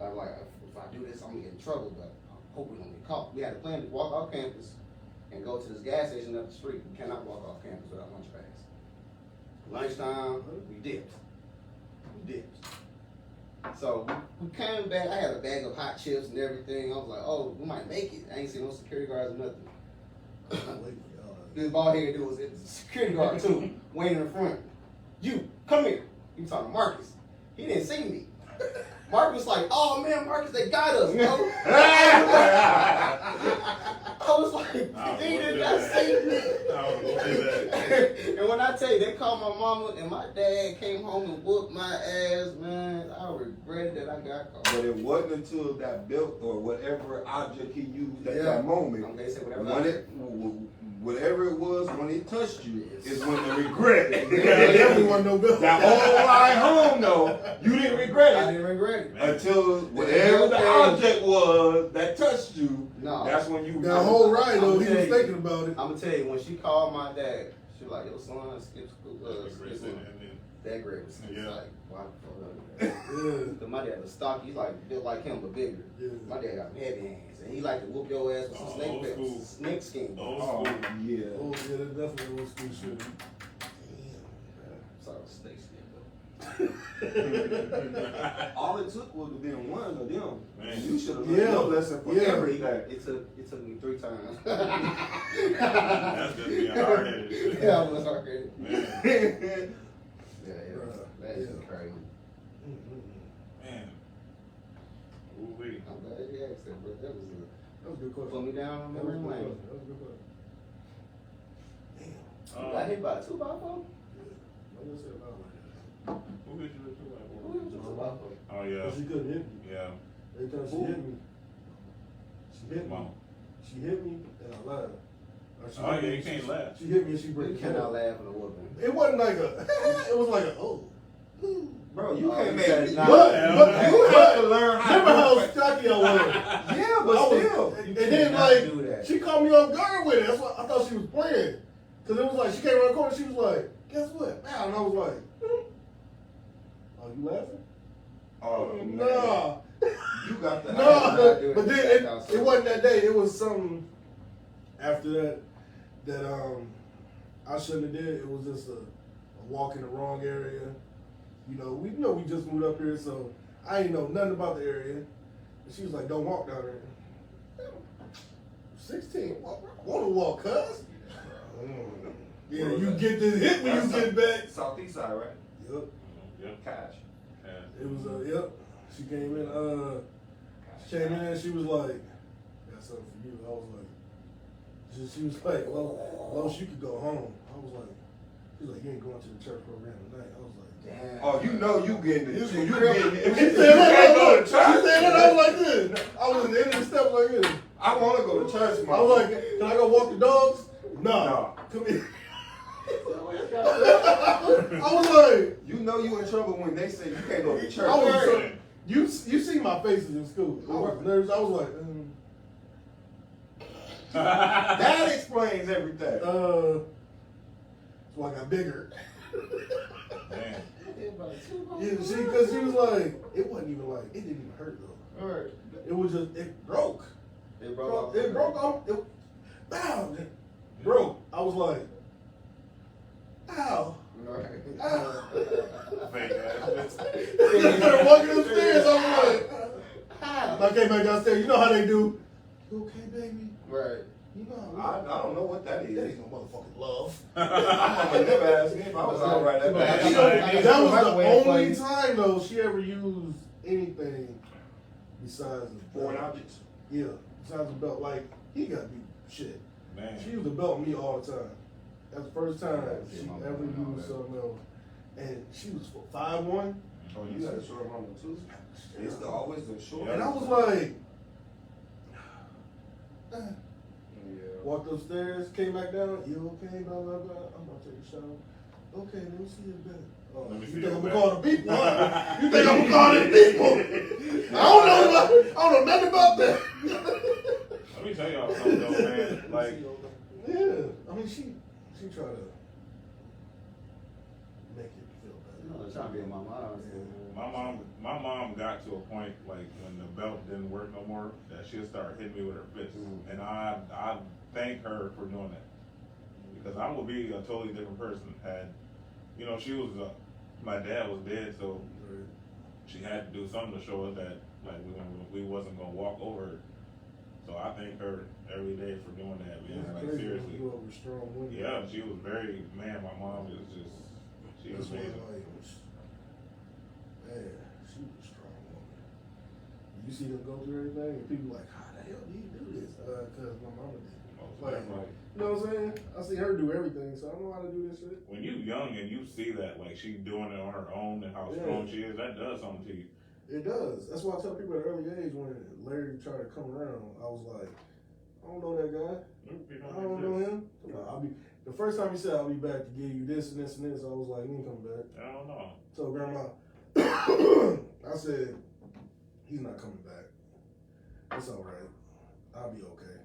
I was like, if I do this, I'm gonna get in trouble, but I hope we don't get caught. We had a plan to walk off campus and go to this gas station up the street. We cannot walk off campus without lunch bags. Lunchtime, we dipped. So we came back. I had a bag of hot chips and everything. I was like, oh, we might make it. I ain't seen no security guards or nothing. This bald head dude was a security guard too, waiting in the front. You, come here. You talking to Markus. He didn't see me. Markus was like, oh man, Markus, they got us, bro. I was like, they did not see me. And when I tell you, they called my mama and my dad came home and whooped my ass, man. I regretted that I got caught. But it wasn't until that belt or whatever object he used at that moment, They said whatever. whatever it was, when it touched you, is when the regret. Everyone know better. That whole ride home, though, you didn't regret I it didn't regret it. until whatever the object was that touched you. No. That's when you. That whole ride though, he I'm was telling thinking about it. I'm gonna tell you, when she called my dad, she was like, yo, son, skip school. That grade was Yeah. like, why the fuck? Yeah. Cause my dad was stocky, he's like built like him but bigger. Yeah. My dad got heavy hands, and he like to whoop your ass with some snake old school. pepper, snake skin. Old Oh, school. yeah. Oh yeah, that's definitely old school shit. Sorry, snake skin All it took would have been one of them. Man. You should have Yeah. learned your lesson for Yeah. everything. though. It took me 3 times. That's just being hard-headed shit. Yeah, I was hard. Man. Yeah, that is crazy. Man. Ooh-wee. I'm glad you asked that, bro. That was That was a good question. put me down That was a memory good lane. question. That was a good question. Damn. You got hit by a 2x4? Like I said, about like that. Who hit you with two by Who was a 2x4? Oh, yeah. But she couldn't hit me. Yeah. Every time she Who? hit me, Mom. she hit me, and I laughed. Or she Oh, hit yeah, me, you can't laugh. She hit me and she You broke cannot laugh in a whooping. It wasn't like a, it was like a, oh. Bro, you Oh, can't you make can't it. not- But You have to learn how remember how to do it. cocky I was. Yeah, but I was- still. And You then cannot like, do that. she caught me off guard with it. That's why I thought she was playing. Cause it was like, she came around the corner, she was like, guess what? Wow, and I was like, oh, you laughing? Oh, man. Nah. You got the No, do it. but then it wasn't that day. It was something after that I shouldn't have did. It was just a walk in the wrong area. You know we just moved up here, so I ain't know nothing about the area. And she was like, "Don't walk down there." 16, want to walk, cuz? Yeah, you get this hit when you get back. Southeast side, right? Yep, Yep. Cash. it was yep. She came in. She came in and she was like, "Got something for you." I was like, she was like, "Well, you could go home." I was like, she was like, "You ain't going to the church program tonight." I was like, Damn. Oh, you know you getting it. You You getting getting it. it. She You said that. can't go to She church. said that. I was like this. I was at the end of the step like this. I want to go to church, I was like, "Can I go walk the dogs?" Nah. No. Come here. I was like, you know you in trouble when they say you can't go to church. I was Right. so, you see my faces in school. I was nervous. I was like, That explains everything. so I got bigger. Damn. Yeah, because she was like, it wasn't even like, it didn't even hurt though. Alright. It was just, it broke. It broke off. It broke off. Ow, it broke. I was like, ow. Right. Fake ass. I started walking upstairs. I was like, ow. I came back downstairs. You know how they do. You okay, baby? Right. You know I don't know what that that is. ain't no motherfucking love. I'm gonna never ask me if I was all right at that. That was the only time though she ever used anything besides a Foreign belt. objects. Yeah, besides a belt. Like he got me shit. Man. She used to belt me all the time. That's the first time Yeah, she my ever mom know used that. something else. And she was 5'1". Oh, you got a short mama too? It's always the short. And I was like, Yeah. walked upstairs, came back down. You okay? Blah blah blah. I'm about to take a shower. Okay, let me see your bed. Oh, Let me you see think your I'm bed. gonna call the people? You think I'm gonna call the people? I don't know nothing about that. Let me tell y'all something though, man. Like, yeah, I mean, she tried to make it feel better. You know, trying to be in my mind. my mom got to a point, like, when the belt didn't work no more, that she'll start hitting me with her fists. And I thank her for doing that. Because I would be a totally different person had, you know, she was, my dad was dead, so she had to do something to show us that, like, we wasn't gonna walk over her. So I thank her every day for doing that, man. It's Like, crazy seriously. when you over strong women. Yeah, she was very, man, my mom was just, she was That's why, amazing. like, man, she was a strong woman. You see them go through everything, and people like, how the hell do you do this? Cause my mama did. Like, you know what I'm saying? I see her do everything, so I know how to do this shit. When you young and you see that, like, she's doing it on her own and how Yeah. strong she is, that does something to you. It does. That's why I tell people at an early age when Larry tried to come around, I was like, I don't know that guy. I don't know him. I'll be the first time he said I'll be back to give you this and this and this. I was like, he ain't coming back. I don't know. So grandma, I said, he's not coming back. It's all right. I'll be okay.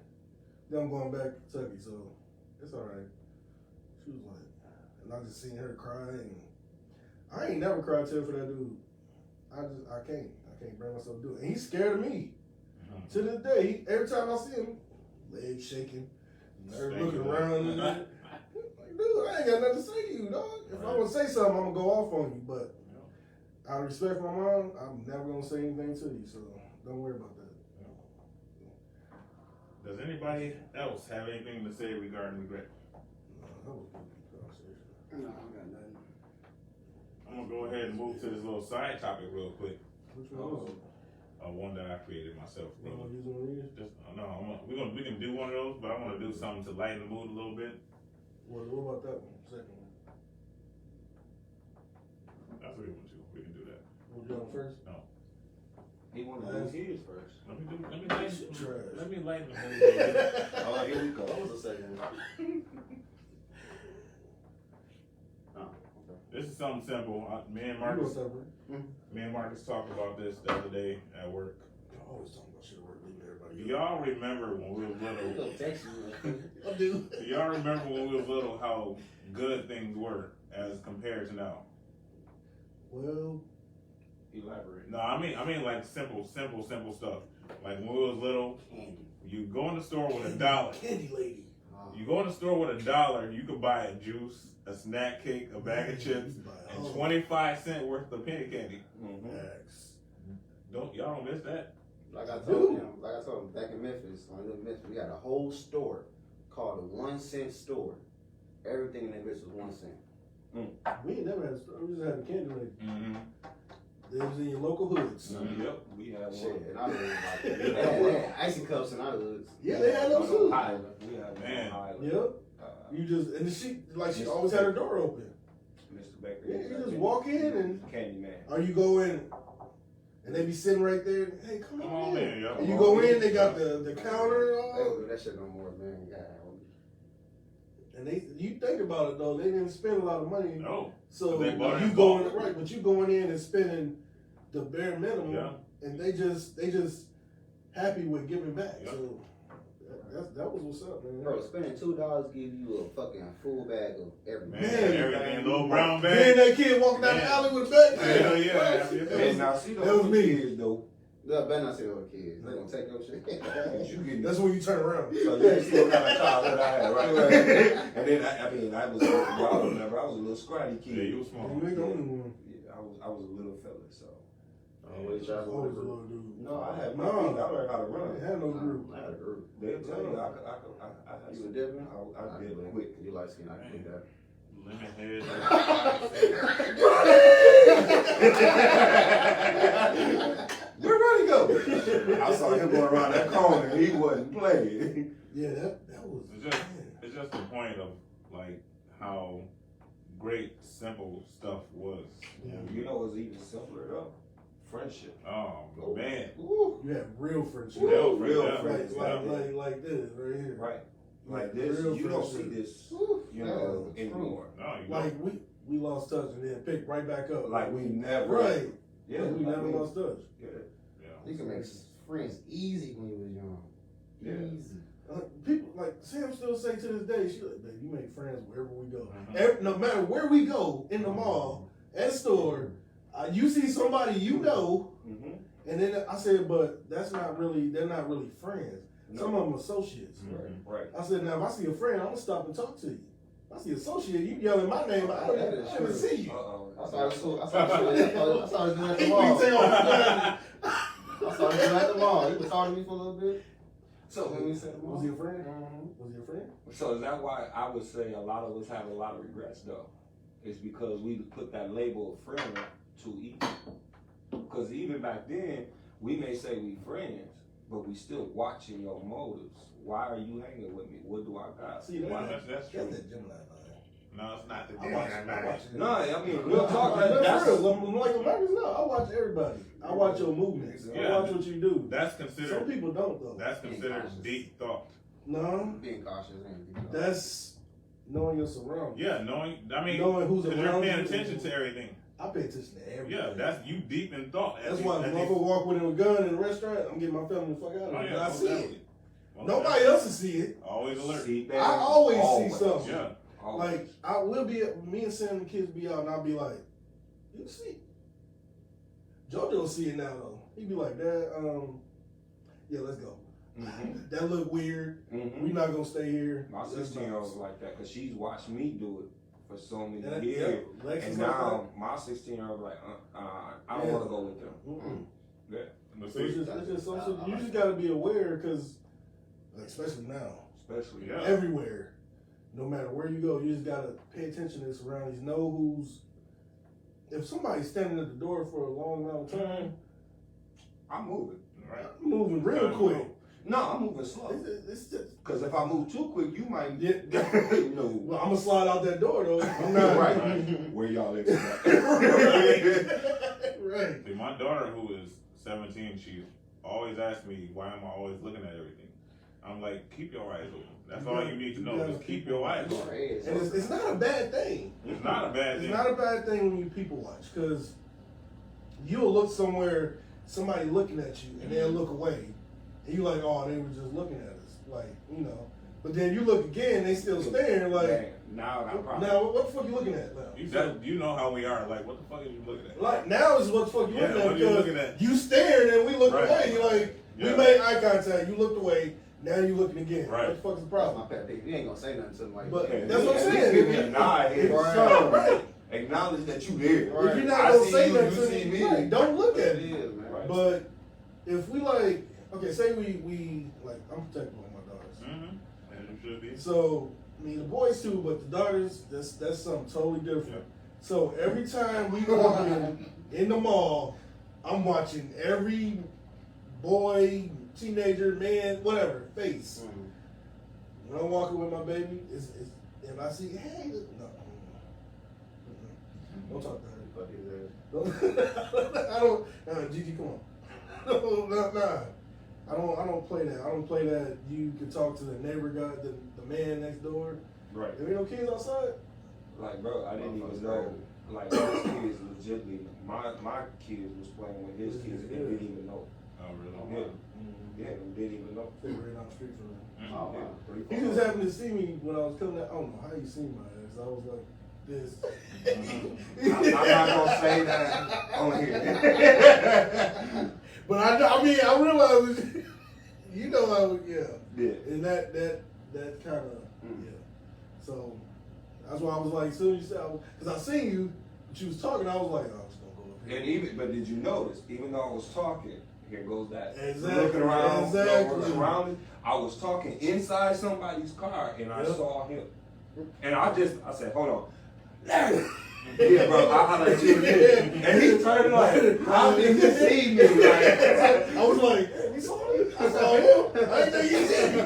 Then I'm going back to Kentucky, so it's all right. She was like, and I just seen her cry, and I ain't never cried to her for that dude. I can't bring myself to do it. And he's scared of me. To this day, every time I see him, legs shaking, looking around and like, dude, I ain't got nothing to say to you, dog. If I want to say something, I'm gonna go off on you. But out of respect for my mom, I'm never gonna say anything to you. So don't worry about that. Does anybody else have anything to say regarding regret? No, that was a good conversation. No, I got nothing. I'm gonna go ahead and move to this little side topic real quick. Which one was it? One that I created myself. You want to use one of these? Just no, we can do one of those, but I want to do something to lighten the mood a little bit. What about that one? Second one. That's what we want to. We can do that. We'll do that one first. No, He wanted to do his first. let me Trash. let me lighten the mood a little bit. Oh, here we go. What was the second one? Oh, okay. This is something simple. Me and You go Marcus, separate. talked about this the other day at work. You're always talking about shit at work, leaving everybody. Do y'all remember when we was little? Go text you. I do. Do y'all remember when we was little how good things were as compared to now? Well, Elaborate. No, I mean like simple stuff. Like when we was little, you go in the store with $1. Candy lady. You go in the store with $1, you could buy a juice, a snack cake, a bag of chips, and 25 cents worth of penny candy. X. Y'all don't miss that? Like I told him, back in Memphis, when I lived in Memphis, we had a whole store called a 1 cent store. Everything in that bitch was 1 cent. We ain't never had a store. We just had a candy lady. Mm-hmm. They was in your local hoods. Yep, we had Shit, one. and I lived like they had icing cups in our hoods. Yeah, they had those too. Highland. We had Man. one Highland. Yep. You just and she always had her door open. Mr. Becker. Yeah, you just walk in and Candyman. or you go in and they be sitting right there. Hey, come on in. in, yo. And you go in, they got the counter and They don't all. do that shit no more, man. God. And you think about it though, they didn't spend a lot of money. No. So They bought it you in going bulk. right, but you going in and spending the bare minimum, Yeah. and they just happy with giving back. Yeah. So that was what's up, man. Bro, spending $2 give you a fucking full bag of everything. Man, everything, little brown Then bag. that kid walking down the Man. alley with a bag. Hell yeah. Hey, now see That was those me. kids though. They better not say those kids. They gonna take your shit. You getting That's when you turn around. So you see what kind of childhood I had, right? And then I was y'all remember I was a little scrawny kid. Yeah, you was small. You ain't the only one. Yeah, I was a little fella, so. Always I travel was with a a little group. dude. No, I had my No. feet. I learned how to I run. didn't have no group. I had a group. They'll tell you I had You were different? I did it quick. You light skin, I can do that. Lemon head. Where Ronnie go? I saw him going around that corner. He wasn't playing. Yeah, that was. It's just the point of like how great simple stuff was. Yeah. You know what's even simpler though? Friendship. Oh man. You have real friendship. Real Real friendship. friendship. Like this right here. Right. Like Yeah, this, real you don't see friendship. this, Yeah, anymore. No, you Like we lost touch and then picked right back up. Like we never. Right. Yeah. Like we like never we- lost touch. Yeah. Yeah. You can make friends easy when you was young. Yeah. Easy. People like Sam still say to this day, she like, babe, you make friends wherever we go. Mhm. No matter where we go in the mall, at store, you see somebody you know, Mm-hmm. and then I said, but they're not really friends. No. Some of them associates. Mhm. Right. I said, now if I see a friend, I'm gonna stop and talk to you. If I see an associate, you yelling my name, I don't even see you. Uh-oh. I saw this doing at the He mall. say, I saw this doing at the mall. He was talking to me for a little bit. So, When we said the mall. was he a friend? Mhm. Was he a friend? so is that why I would say a lot of us have a lot of regrets though? It's because we put that label of friend too easy. Because even back then, we may say we friends, but we still watching your motives. Why are you hanging with me? What do I got? See, Well, that's that's true. that Gemini line. No, it's not the I watch it. No, I mean, real talk. That's That's real. I'm like Markus, no, I watch everybody. I watch your movements. I Yeah. watch what you do. That's Some considered. people don't though. That's considered deep thought. No, Being cautious ain't that's knowing your surroundings. Yeah, knowing. I mean, Knowing who's because you're around paying you. attention to everything. I pay attention to everything. Yeah, that's you deep in thought. That's why if I go walk with a gun in a restaurant, I'm getting my family the fuck out of here. I see it. Nobody else will see it. Always alert. I always see something. Yeah. Like I will be, me and Sam and the kids be out, and I'll be like, "You see?" JoJo see it now though. He be like, "Dad, yeah, let's go." Mhm. That look weird. Mhm. We not gonna stay here. My 16-year-old's like that because she's watched me do it for so many Yeah, years. Lex And is now my 16-year-old like, I don't Yeah. want to go with them. Mm-mm. Yeah. But So it's see, just something you just gotta be aware because, especially now, Especially. Yeah. everywhere, no matter where you go, you just gotta pay attention to the surroundings. Know who's. If somebody's standing at the door for a long amount of time, I'm moving. right. I'm moving real quick. No, I'm moving slow. It's just. Because if I move too quick, you might, Yeah. you know, Well, I'm gonna slide out that door though. I'm not right. Where y'all live? Right. See, my daughter, who is 17, she always asks me, why am I always looking at everything? I'm like, keep your eyes open. That's all you need to know. Just keep your eyes open. And it's not a bad thing. It's not a bad It's thing. not a bad thing when you people watch, because you'll look somewhere, somebody looking at you, and they'll look away, and you like, oh, they were just looking at us, like, you know. But then you look again, they still staring, like, Man, now I got problems. now what the fuck you looking at now? You know how we are. Like, what the fuck are you looking at? Like now is what the fuck you Yeah, looking at, what you because looking at? you stared and we looked Right. away. You like Yeah. we made eye contact, you looked away, now you looking again. Right. What the fuck is the That's my problem? pet peeve. You ain't gonna say nothing to him like But that. that's what I'm At least saying. give me a nod here. Right. Son, Right. acknowledge that you there. Right. If you're not I gonna see say you, that you to see me, me. right, don't look at It me. is, man. Right. But if we like, okay, say we like, I'm protecting all my daughters. Mm-hmm. And you should be. So I mean the boys too, but the daughters, that's something totally different. Yeah. So every time we walk in the mall, I'm watching every boy, teenager, man, whatever, face. Mhm. When I'm walking with my baby, it's if I see, hey, no, don't talk to her. But it is. Don't, I don't, Gigi, come on. No, nah. I don't play that. I don't play that. You can talk to the neighbor guy, the man next door. Right. There ain't no kids outside. Like, bro, I didn't even know. Like, his kids legitimately, my kids was playing with his kids and didn't even know. Oh, Yeah. really? Yeah, didn't even know. They were right on the street from him. Mhm. Oh, Yeah, wow. 3, He 4. just happened to see me when I was coming out. I don't know how you seen my ass. I was like this. I'm not gonna say that on here. But I mean, I realized, you know, I was, yeah. Yeah. And that kind of, yeah. So that's why I was like, as soon as you said, because I seen you, but you was talking, I was like, oh, I'm just gonna go up here. And even, but did you notice? Even though I was talking, here goes that Exactly, looking around, exactly. surrounded. I was talking inside somebody's car, and I Yep. saw him. And I said, hold on, Larry. Yeah, bro, I hollered at you again. And he turned like, how did he see me? Like, I was like, hey, we saw you. I saw him. I didn't think you see me.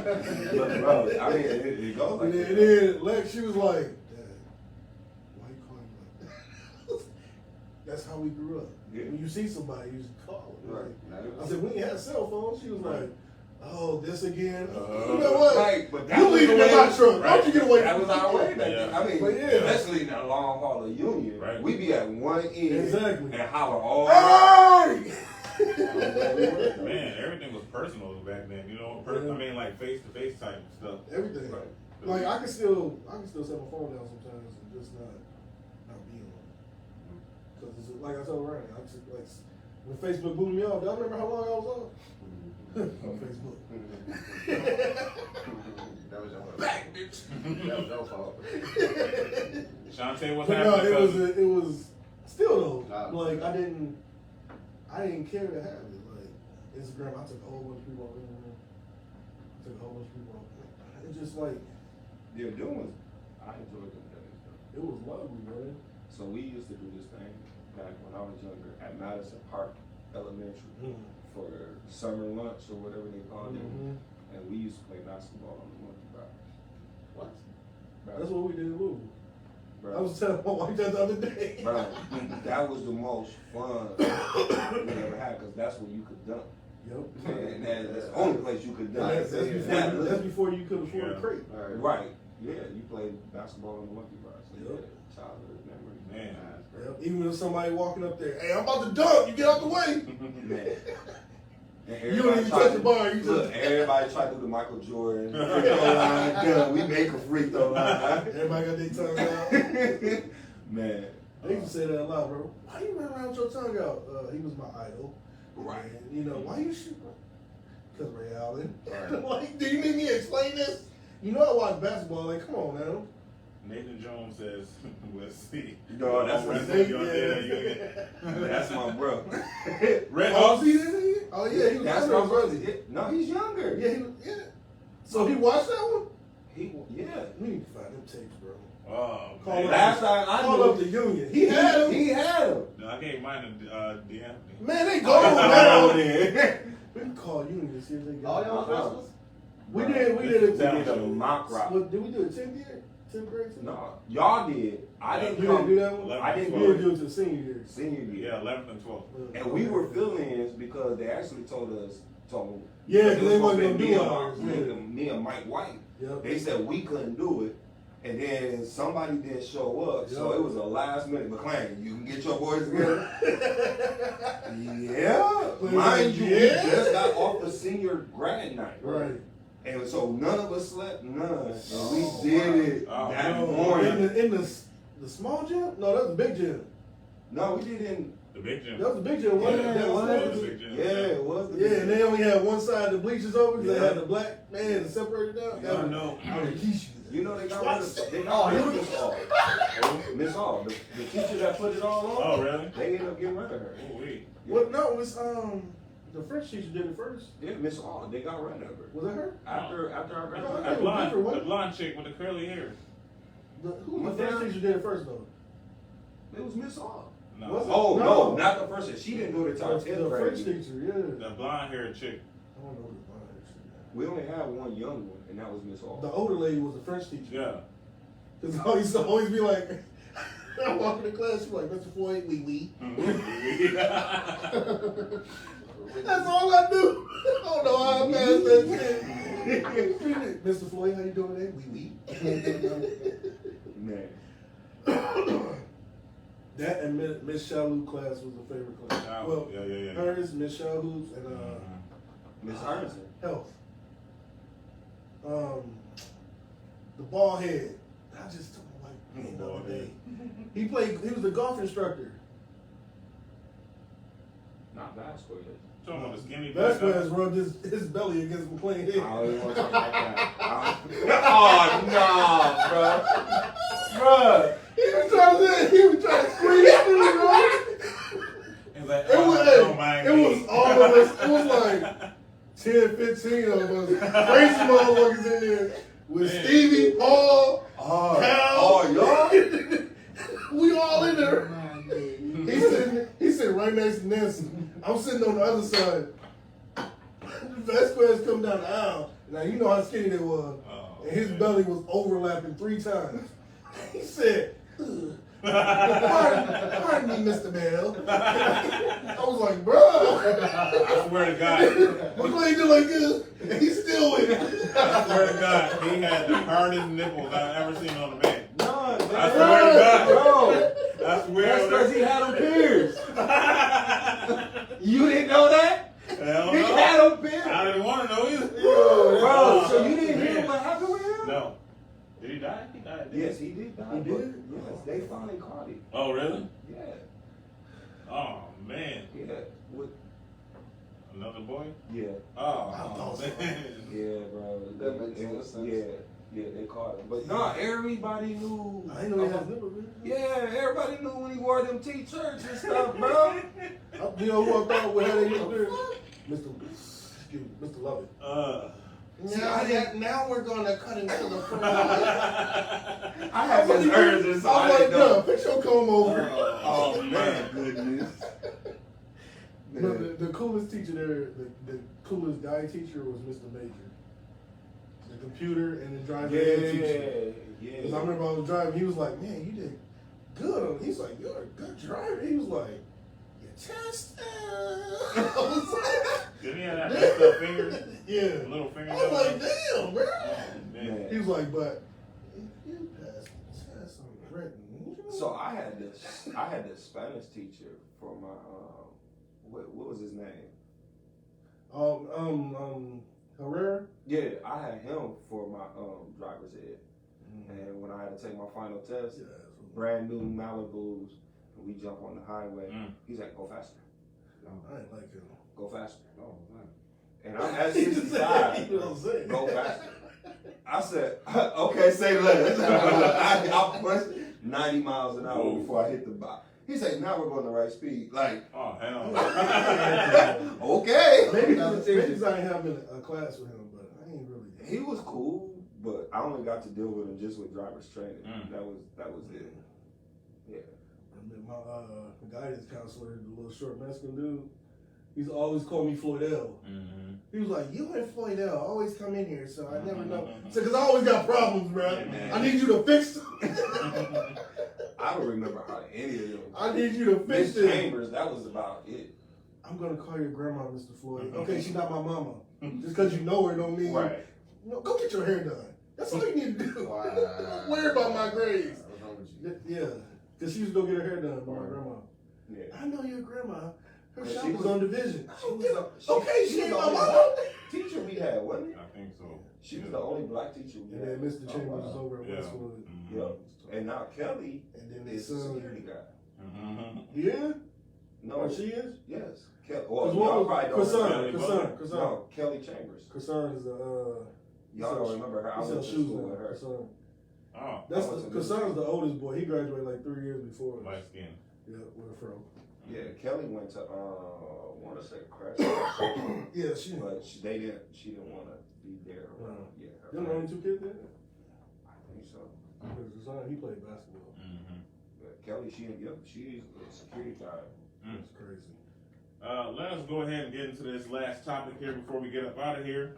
but bro, I mean, it goes like And that. then Lex, she was like, Dad, why you calling me like that? That's how we grew up. Yeah. When you see somebody, you just call them. Right. I said, we ain't had cell phones. She was Right. like, oh, this again. Uh-huh. You know what? Right, but that You was leave the it in way- my truck. right. Don't you get away That from was me. our way back Yeah. then. I mean, But yeah. especially in that long haul of Union, Right. we be at one end Exactly. and holler all Hey! Man, everything was personal back then. You know, I mean, like face-to-face type stuff. Everything. Right. Like I can still set my phone down sometimes and just not be on. Because it's like I told Ronnie, I just like when Facebook booted me off. Do I remember how long I was on? On Facebook. That was your fault. back, bitch. That was your fault. Shantae, what's But no, happening? it was still though. Nah. Like I didn't care to have it. Like Instagram, I took a whole bunch of people off Instagram. I took a whole bunch of people off. It's just like Yeah, doing was, I enjoyed them days though. it was lovely, man. So we used to do this thing back when I was younger at Madison Park Elementary for summer lunch or whatever they called it. Mhm. And we used to play basketball on the monkey bars. What? That's what we did in Louisville. Bro. I was telling my wife that the other day. Bro, that was the most fun we ever had because that's when you could dunk. Yep. And that's the only place you could And dunk. that's before you could afford a Yeah. crate. Right. Yeah, you played basketball on the monkey bars. So Yep. yeah, childhood memories. Man. Yep. Even if somebody walking up there, hey, I'm about to dunk, you get out the way. Man. And You don't even tried touch to- the bar, you just- look, everybody tried to do the Michael Jordan free throw line. Done. We make a free throw line. Everybody got their tongue out. Man. They used to say that a lot, bro. Why you run around with your tongue out? He was my idol. Right. And, you know, why you shoot? Because Ray Allen. Right. Like, do you need me to explain this? You know I watch basketball. Like, come on now. Nathan Jones says, we'll see. No, that's what That's my bro. Red Oh, Hawks. see that? Oh yeah, he was That's younger, my brother. brother. Yeah. No, he's younger. Yeah, yeah. So he watched that one? Yeah. We need to find them tapes, bro. Oh, Call man. up- Last time I Call knew up the union. He had them. He had him. No, I gave mine to D'Anthony. Man, they Oh, gone now. yeah. We can call union to see if they got All it. y'all festivals? We did it. They did a mock rock. What, did we do it 10th year? 10th grade? too? No, y'all did. I We didn't didn't come do that one? I didn't We do didn't it do it to the senior year. senior year. Yeah, 11th and 12th. And we were fill-ins because they actually told us, Yeah, it because was they supposed wasn't to going be to me do and ours. me and Mike White. Yep. They said we couldn't do it. And then somebody didn't show up, so Yep. it was a last minute. McLean, you can get your boys together. Yeah, mind you, we Yeah. just got off the senior grad night. Right. And so none of us slept, none. And Oh, we did it wow. that No, morning. in the small gym? No, that was the big gym. No, we didn't. The big gym. That was the big gym, wasn't it? Yeah, it was. That was the big gym. Yeah, it was. The Yeah, big and they only had one side of the bleachers open because Yeah. they had the black man separated out. Yeah, I know. I would teach You know they got rid of Miss All. Miss All, the teacher that put it all on. Oh, really? They ended up getting rid of her. Oh, wait. What? No, it was the French teacher did it first. Yeah, Miss All. They got rid of her Was it her? after I No, graduated. The blonde, different, what? the blonde chick with the curly hair. Who the French teacher did it first though? It was Miss All. No, Was it? Oh No. no, not the first. She didn't do it until The 10th French grade. teacher, yeah. the blonde hair chick. I don't know who the blonde teacher. We only had one young one, and that was Miss All. The older lady was a French teacher. Yeah. Because I used to always be like, I walk into class, she's like, Mr. Floyd, wee. That's all I do. I don't know how I passed that shit. Mr. Floyd, how you doing today? Wee. Man. That and Miss Shalhoub class was a favorite class. Oh, Well, yeah. hers, Miss Shalhoub's, and Miss Ironson. health. The bald head. I just told my wife the other day. He was the golf instructor. Not basketball. Talking about the skinny That's black why guy. has rubbed his belly against McLean head. I always want to talk about that. Oh, no, bro. He was trying to squeeze through, bro. He's like, It was, don't mind it me. was all of us. It was like 10, 15 of us. Crazy motherfuckers in there with Man. Stevie, Paul, Cal. Oh, y'all? We all in right next to Nancy. I'm sitting on the other side. Vasquez come down the aisle. Now you know how skinny they was. And his belly was overlapping 3 times. He said, pardon me, Mr. Bell. I was like, bro. I swear to God. I'm glad he did like this. And he's still with it. I swear to God, he had the hardest nipples I've ever seen on a man. No, I swear to God. bro. I swear That's to because he had them pierced. You didn't know that? Hell He no. had them pierced. I didn't want to know either. Bro, so you didn't hear what happened with him? No. Did he die? He died. didn't Yes, he did die. He but did? Yes, they finally caught him. Oh, really? Yeah. Oh, man. Yeah. What? Another boy? Yeah. Oh, awesome. man. Yeah, bro. That makes more sense. Yeah, they caught him. But no, everybody knew. I didn't know he had nipples, man. Yeah, everybody knew when he wore them t-shirts and stuff, bro. You know who I thought would have that experience? Mr. Lovett. Now we're gonna cut into the front. I had this urge, so I I'm like, didn't know. no, fix your comb over. Oh, man, goodness. No, the coolest teacher there, the coolest guy teacher was Mr. Major. The computer and the driving ed teacher. Because I remember I was driving, he was like, man, you did good. He's like, you're a good driver. He was like, you test. I was like, Didn't he have that messed up finger? yeah. Little finger? I was like, damn, bro. Oh, man. He was like, but if you pass the test on written. So I had this Spanish teacher for my what was his name? Herrera? Yeah, I had him for my driver's ed. And when I had to take my final test, brand new Malibus, and we jump on the highway, he's like, go faster. I ain't like him. Go faster. Oh, man. And I'm at 65. You know what I'm saying? Go faster. I said, okay, say less. I pushed 90 miles an hour before I hit the box. He said, now we're going the right speed. Like, Oh, hell no. okay. Maybe I ain't having a class with him, but I ain't really. He was cool, but I only got to deal with him just with driver's training. That was it. Yeah. My guidance counselor, the little short Mexican dude, he's always called me Floydell. He was like, you and Floydell always come in here, so I never know. So, because I always got problems, bro. Yeah, I need you to fix them. I don't remember how any of them. I need you to fix Miss them. Chambers, that was about it. I'm going to call your grandma, Mr. Floyd. Okay, she's not my mama. Just because you know her don't mean, Right. No, go get your hair done. That's all you need to do. Wow. Don't worry about my grades. What's wrong with you? Yeah, because she used to go get her hair done by my grandma. Yeah. I know your grandma. Her Yeah, shop she was was- on Division. Okay, She ain't was my the only mama. black teacher we had, wasn't it? I think so. She was the only black teacher we And had. then Mr. Chambers is wow. over at Yeah. Westwood. Yep. And now Kelly And then is his the son. security guy. Yeah? No, Oh, she is? yes. Because Well, what y'all was probably don't remember. Chrisan. No, Kelly Chambers. Chrisan is Y'all don't remember her. I he went sells to shoes school now. with her. Chrisan. Oh, That's I went to Chrisan's the oldest boy. He graduated like 3 years before us. light skin. Yeah, with a fro. Yeah, Kelly went to want to say Crash, Yeah, she. but she didn't want to be there. Wow. Yeah, her Them the only 2 kids there? I think so. Because Chrisan, he played basketball. But Kelly, she's a security guard. That's crazy. Let us go ahead and get into this last topic here before we get up out of here.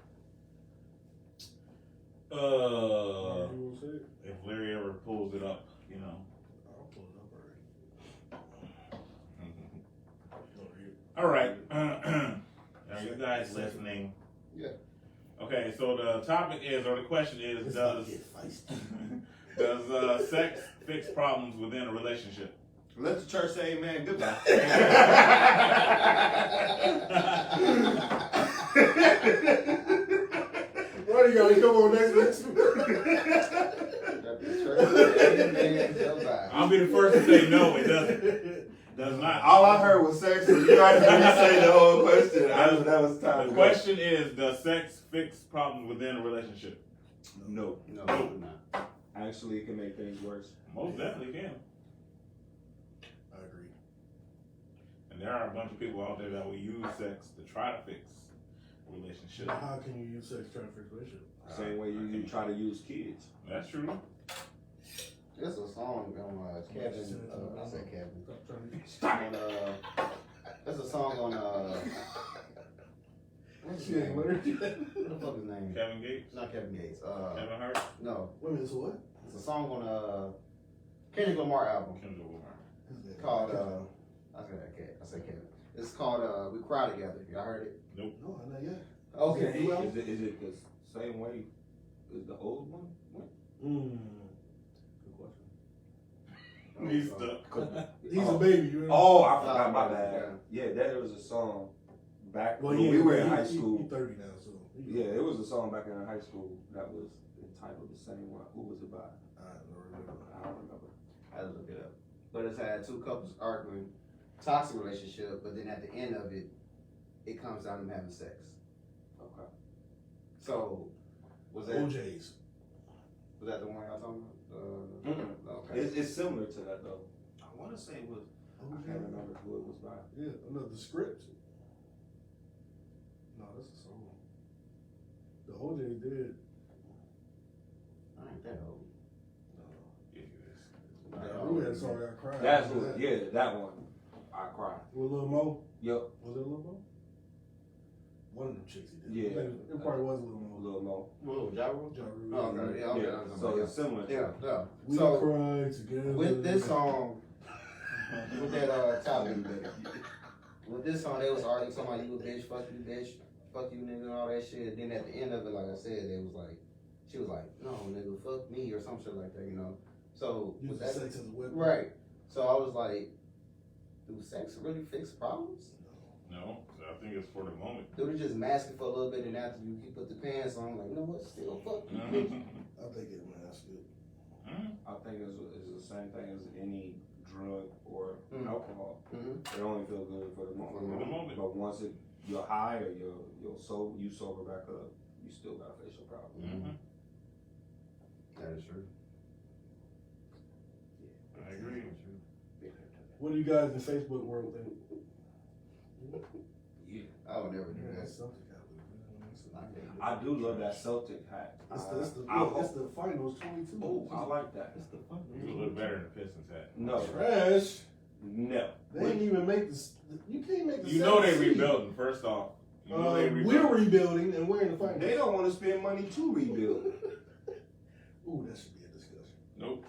You want to say it? If Larry ever pulls it up, you know. I'll pull it up already. All right. Are you guys listening? Yeah. Okay, so the topic is, or the question is, This does get feisty. does sex fix problems within a relationship? Let the church say amen. Goodbye. Ronnie got to come on next week. I'll be the first to say no, it doesn't. Does not. All I heard was sex, so you guys didn't say the whole question. That was time. The question is, does sex fix problems within a relationship? No. No, not. Actually, it can make things worse. Most definitely can. I agree. And there are a bunch of people out there that will use sex to try to fix relationships. How can you use sex to try to fix a relationship? Same way you try to use kids. That's true. There's a song on Kevin. I said Kevin. Stop trying to On That's a song on what's his She ain't name? learned yet. What the fuck is his name? Kevin Gates? Not Kevin Gates. Kevin Hart? No. Wait a minute, so what? It's a song on Kendrick Lamar album Kendrick Lamar. called I said Kevin. It's called We Cry Together. Y'all heard it? Nope. No, not yet. Okay. Is it the same way as the old one? Good question. He's stuck. He's a baby. You know? Oh, I forgot my bad. Yeah, there was a song back when we were in high school. He's 30 now, so. Yeah, it was a song back in high school that was entitled the same one. Who was it by? I don't remember. I don't remember. I had to look it up. But it's had two couples arguing, toxic relationship, but then at the end of it, it comes down to them having sex. Okay. So, was that OJ's. the one y'all talking about? Okay. It's similar to that though. I want to say it was. I can't remember who it was by. Yeah, no, the script. No, that's a song. The OJ did. I ain't that old. Yeah, he is. We had a song I cried. That's what. Yeah, that one. I cried. With Lil Mo? Yep. Was it Lil Mo? One of them chicks he did. Yeah. It probably was Lil Mo. Lil Mo. Whoa, Ja Rule? Ja Rule. Oh, okay. Yeah, okay. Yeah. So it's similar. Yeah. We So, cried together. with this song, with that topic, with this song, they was already talking about you a bitch, fuck you nigga, and all that shit. Then at the end of it, like I said, it was like, she was like, no nigga, fuck me or some shit like that, you know. So Use with the that, sex as a weapon. right? So I was like, do sex really fix problems? No, I think it's for the moment. Do they just mask it for a little bit and after you put the pants on, like, you know what, still fuck you, bitch. I think it masked it. I think it's the same thing as any drug or alcohol. Mm-hmm. It only feel good for the moment. For the moment. But once you're high or you sober back up, you still gotta face your problem. Mm-hmm. That is true. I agree. What do you guys in Facebook world think? Yeah. I would never do that. That's something I would do. I do love that Celtic hat. It's the finals 22. Oh, I like that. It's the finals. It's a little better than the Pistons hat. No. Trash. No. They didn't even make this. You can't make the. You know they seventh seed. rebuilding, first off. You know they We're rebuilding. rebuilding and we're in the finals. They don't want to spend money to rebuild. Ooh, that should be a discussion. Nope.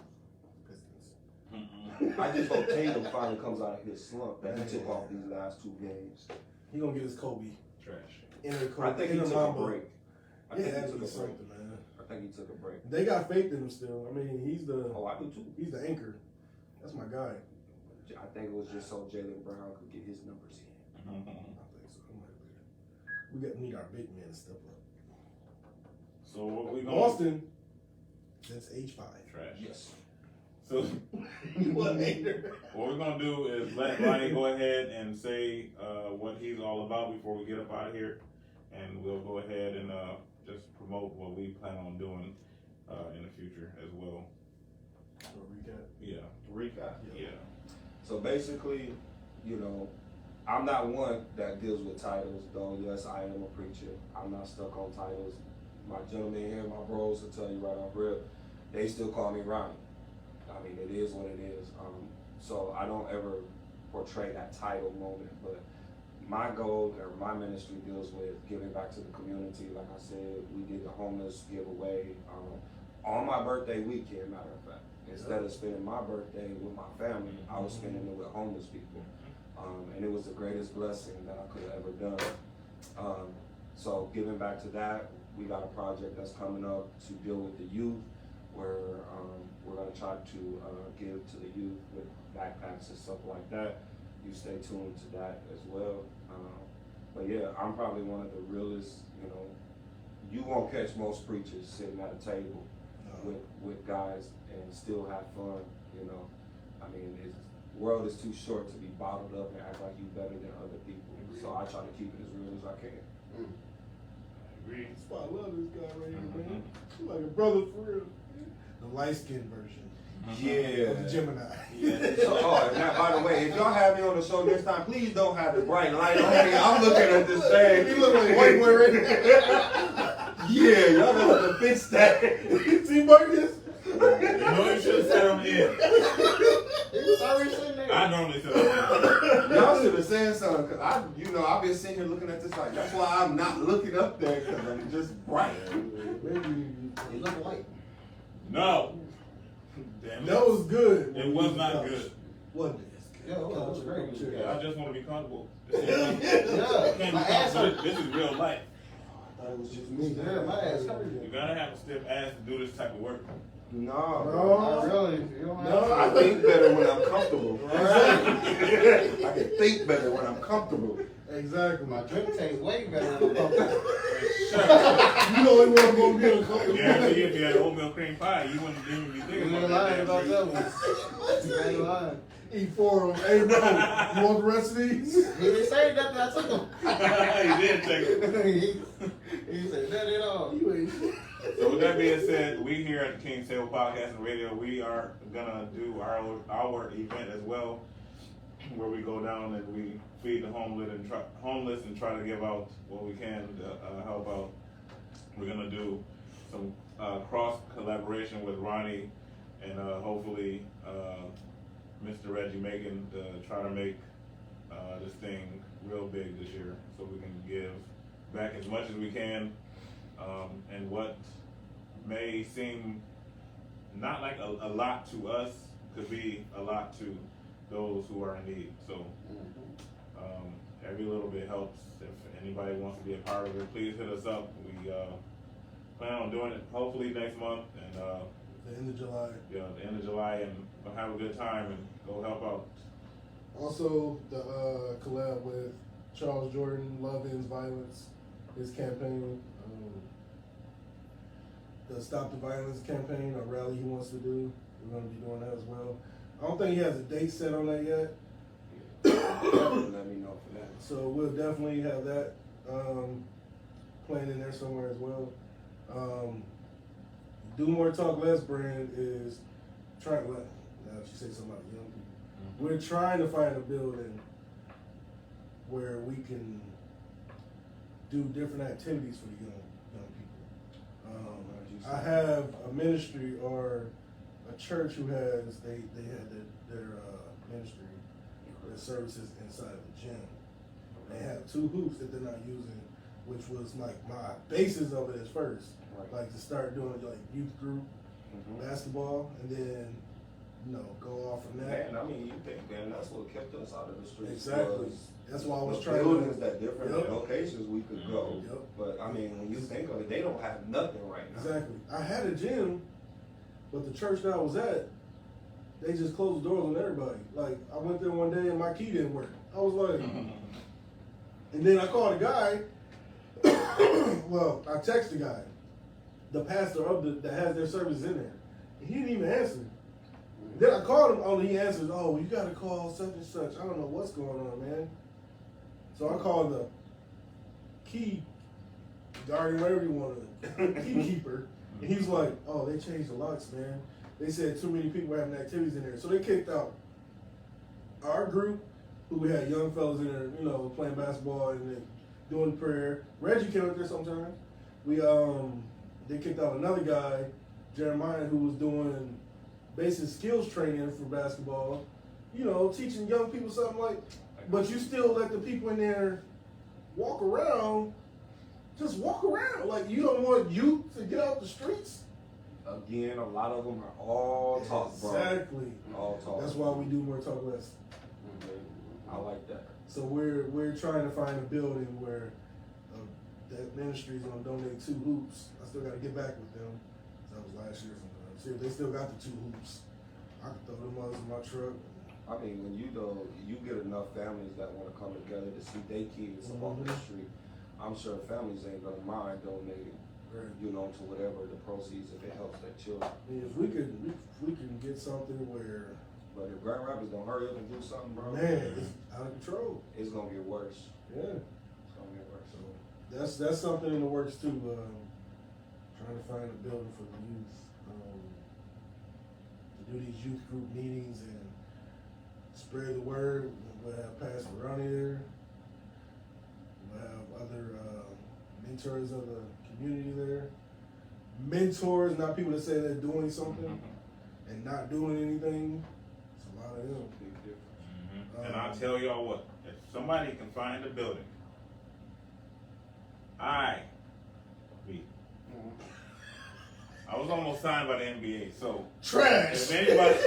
Pistons. I just hope Tatum finally comes out of his slump that he took off these last 2 games. He gonna get his Kobe. Trash. Inner Kobe. I think he inner took Mamba. a break. I Yeah, think it he has to took be a break. something, man. I think he took a break. They got faith in him still. I mean, he's the Oh, I do too. anchor. That's my guy. I think it was just so Jaylen Brown could get his numbers in. I think so. He might be. We need our big man to step up. So what we gonna Boston. That's H5. Trash. Yes. So What hater? what we're gonna do is let Ronnie go ahead and say what he's all about before we get up out of here, and we'll go ahead and just promote what we plan on doing in the future as well. Recap. Yeah. Recap. Yeah. So basically, you know, I'm not one that deals with titles, though yes, I am a preacher. I'm not stuck on titles. My gentlemen here, my bros will tell you right off rip, they still call me Ronnie. I mean, it is what it is. So I don't ever portray that title moment, but my goal or my ministry deals with giving back to the community. Like I said, we did the homeless giveaway on my birthday weekend, matter of fact. Instead of spending my birthday with my family, I was spending it with homeless people. And it was the greatest blessing that I could have ever done. So giving back to that, we got a project that's coming up to deal with the youth, where we're gonna try to give to the youth with backpacks and stuff like that. You stay tuned to that as well. But yeah, I'm probably one of the realest, you know, you won't catch most preachers sitting at a table with guys and still have fun, you know. I mean, the world is too short to be bottled up and act like you better than other people. So I try to keep it as real as I can. I agree. That's why I love this guy right here, man. He's like a brother for real. The light-skinned version Yeah. of the Gemini. So, now, by the way, if y'all have me on the show next time, please don't have the bright light on me. I'm looking at this thing. He look like white boy right Yeah, y'all know how to fix that. See Marcus? You know you should have set him in. He Sorry, sitting there. I normally say that. Y'all should have said something, cause I've been sitting here looking at this like, that's why I'm not looking up there, cause I'm just bright. Maybe You look white. No. Damn it. that was good. It was not good. Wasn't it? Yeah, it was great. Yeah, I just want to be comfortable. Yeah, my ass hurt. This is real life. I thought it was just me. Yeah, my ass hurt. You gotta have a stiff ass to do this type of work. No, Not really. You don't have No. I think better when I'm comfortable. Exactly. I can think better when I'm comfortable. Exactly. My drink tastes way better than the Shut up. You know he wasn't gonna be uncomfortable. Yeah, if you had oatmeal cream pie, you wouldn't even be thinking You ain't about lying that. about damn that one. You ain't lying. Eat 4 of them. Hey bro, you want the rest of these? He didn't say nothing. I took him. He did take it. He said that at all. You ain't. So with that being said, we here at the King's Table Podcast and Radio, we are gonna do our event as well, where we go down and we feed the homeless and try to give out what we can to help out. We're gonna do some cross collaboration with Ronnie and hopefully Mr. Reggie Macon to try to make this thing real big this year, so we can give back as much as we can. And what may seem not like a lot to us could be a lot to those who are in need. So every little bit helps. If anybody wants to be a part of it, please hit us up. We plan on doing it hopefully next month and The end of July. yeah, the end of July, and we'll have a good time and go help out. Also, the collab with Charles Jordan, Love Ends Violence, his campaign, the Stop the Violence campaign, a rally he wants to do. We're going to be doing that as well. I don't think he has a date set on that yet. Let me know for that. So we'll definitely have that planned in there somewhere as well. Do More Talk Less brand is trying to, now she said something about young people. We're trying to find a building where we can do different activities for the young people. I have a ministry or a church who has, they had their ministry, their services inside of the gym. They have 2 hoops that they're not using, which was like my basis of it at first. Right. Like to start doing like youth group basketball and then, go off from that. Man, I mean, you think, man, that's what kept us out of the streets. Exactly. was That's why I was the trying buildings to. that different Yep. locations we could go. Yep. But I mean, when you think of it, they don't have nothing right now. Exactly. I had a gym, but the church that I was at, they just closed the doors on everybody. Like, I went there one day and my key didn't work. I was like, and then I called a guy. Well, I texted the guy, the pastor of that has their service in there. And he didn't even answer. Then I called him. Oh, he answers. Oh, you got to call such and such. I don't know what's going on, man. So I called the key guardian, whatever you want to, key keeper. And he's like, oh, they changed the locks, man. They said too many people were having activities in there. So they kicked out our group, who we had young fellas in there, playing basketball and then doing prayer. Reggie came up there sometimes. They kicked out another guy, Jeremiah, who was doing basic skills training for basketball. Teaching young people something like, but you still let the people in there walk around. Just walk around. Like, you don't want youth to get out the streets? Again, a lot of them are all talk, bro. Exactly. All talk. That's why we do More Talk Less. I like that. So we're trying to find a building where that ministry is going to donate 2 hoops. I still got to get back with them. That was last year sometime. See if they still got the 2 hoops. I can throw them others in my truck. I mean, when you get enough families that want to come together to see their kids up on the street, I'm sure families ain't gonna mind donating, Right. to whatever the proceeds if it helps their children. I mean, if we can get something where, But if Grand Rapids don't hurry up and do something, bro, man, it's out of control. it's gonna get worse. Yeah. It's gonna get worse. So that's something in the works too. Trying to find a building for the youth to do these youth group meetings and spread the word. We'll have Pastor Ronnie there. We'll have other mentors of the community there. Mentors, not people that say they're doing something and not doing anything. It's a lot Big difference. And I'll tell y'all what, if somebody can find a building, I was almost signed by the NBA, so Trash. if anybody,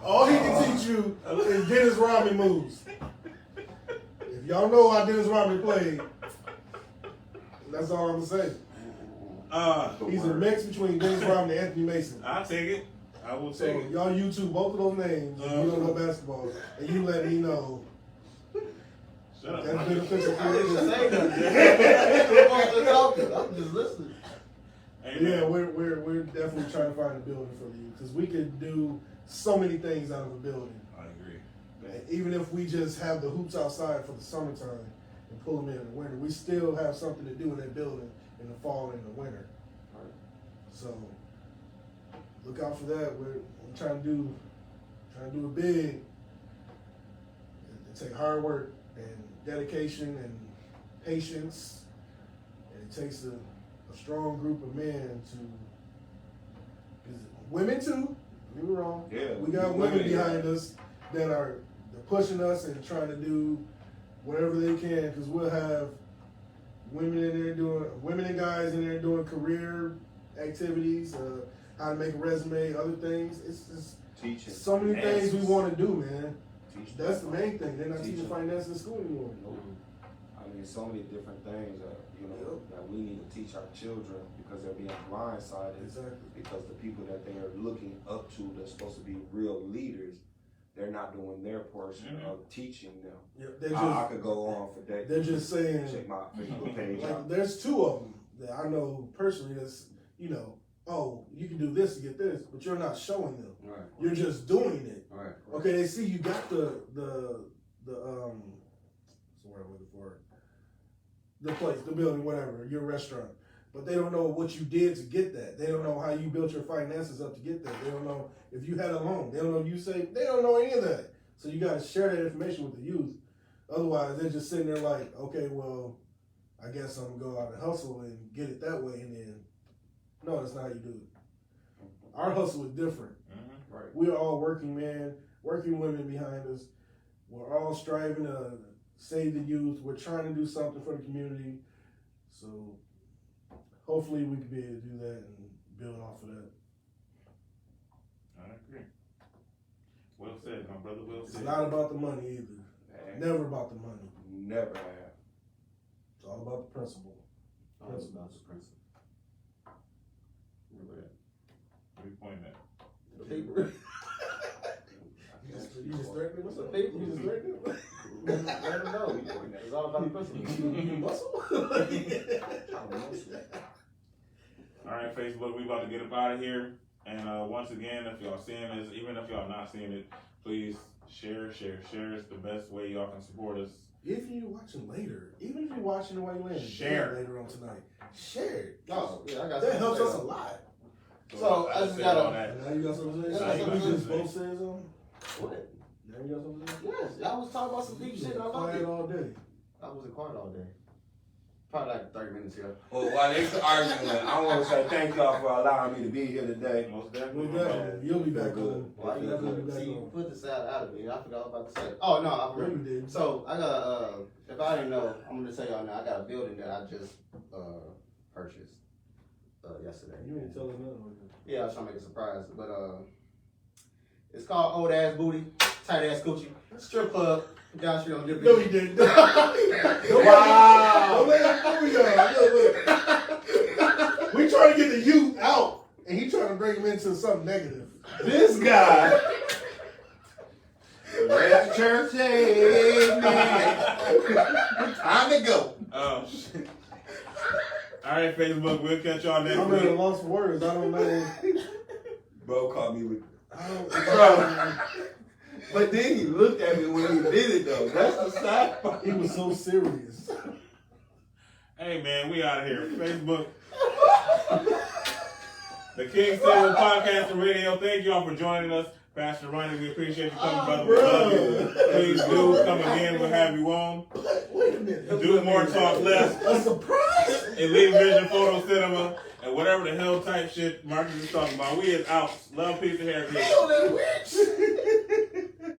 All he can teach you is Dennis Rodman moves. If y'all know how Dennis Rodman played, that's all I'm gonna say. He's a mix between Dennis Rodman and Anthony Mason. I'll take it. I will So take it. y'all YouTube both of those names. If you don't know basketball, and you let me know. Shut up. That's Mark. beneficial I for didn't you. say nothing. I'm just listening. Hey, Yeah, man. we're definitely trying to find a building for you because we could do so many things out of a building. I agree. Even if we just have the hoops outside for the summertime and pull them in the winter, we still have something to do in that building in the fall and the winter. Right. So look out for that. We're trying to do it big. It takes hard work and dedication and patience, and it takes a strong group of men to. Women too. Don't get me wrong. Yeah, We got women, women behind us that are pushing us and trying to do whatever they can, because we'll have women and guys in there doing career activities, how to make a resume, other things. It's just Teaching. so many things we want to do, man. Teach That's the main thing. They're not Teaching. teaching finance in school anymore. Nope. I mean, so many different things that we need to teach our children because they're being blindsided. Exactly. Because the people that they are looking up to, that's supposed to be real leaders, they're not doing their portion of teaching them. Yeah, I could go on for days. they're just saying. Check my Facebook page Like, out. there's two of them that I know personally. That's oh, you can do this to get this, but you're not showing them. Right. You're just doing it. Right. Okay, they see you got the what's the word I'm looking for? The place, the building, whatever, your restaurant. But they don't know what you did to get that. They don't know how you built your finances up to get that. They don't know if you had a loan. They don't know you saved. They don't know any of that. So you got to share that information with the youth. Otherwise, they're just sitting there like, okay, well, I guess I'm going to go out and hustle and get it that way. And then, no, that's not how you do it. Our hustle is different. Right. We're all working men, working women behind us. We're all striving to save the youth. We're trying to do something for the community. So hopefully we can be able to do that and build off of that. I agree. Well said, my brother. Well It's said. not about the money either. Never about the money. Never have. It's all about the principle. All about the principle. Where you pointing at? The paper. You just threatening? What's up? Paper. You just threatening? Let them know. It's all about the principle. You muscle? All right, Facebook, we about to get up out of here. And once again, if y'all seeing this, even if y'all not seeing it, please share. It's the best way y'all can support us. If you're watching later, even if you're watching it while you're laying Share. later on tonight, share it. Oh, yeah, I got That something helps to us say. a lot. So, I just said got all a- that. Now you got something to Yeah, say? I got We something just to both said something? What? Now you got something to say? Yes, y'all was talking about some deep shit. I loved Quiet it. all day. I wasn't quiet all day. Probably like 30 minutes ago. Well, while they arguing, I want to say thank y'all for allowing me to be here today. Most We definitely. definitely. You'll be back Good. on. Why you Definitely be see, back you on. put the sound out of me. I forgot what I was about to say. Oh, no, I Yeah, remember. you did. So, I got, if I didn't know, I'm going to tell y'all now, I got a building that I just purchased yesterday. You ain't telling nothing. Yeah, I was trying to make a surprise, but it's called Old Ass Booty, Tight Ass Coochie, strip club down the street on Different. No, he didn't. Wow. Don't let him fool y'all. Look. We trying to get the youth out, and he trying to bring them into something negative. This guy. Red church, amen. Time to go. Oh, shit. All right, Facebook, we'll catch y'all next I'm at a week. loss for words. I don't know. Bro caught me with. I don't. But then he looked at me when he did it though. That's the sad part. He was so serious. Hey, man, we out of here. Facebook. The King's Table Podcast and Radio. Thank y'all for joining us. Pastor Ronnie, we appreciate you coming, brother. We love you. Please do come again. We'll have you on. Wait a minute. Do more, talk less. A surprise? Elite Vision Photo Cinema. And whatever the hell type shit Markus is talking about. We is out. Love, peace, and hair. Hell, that witch.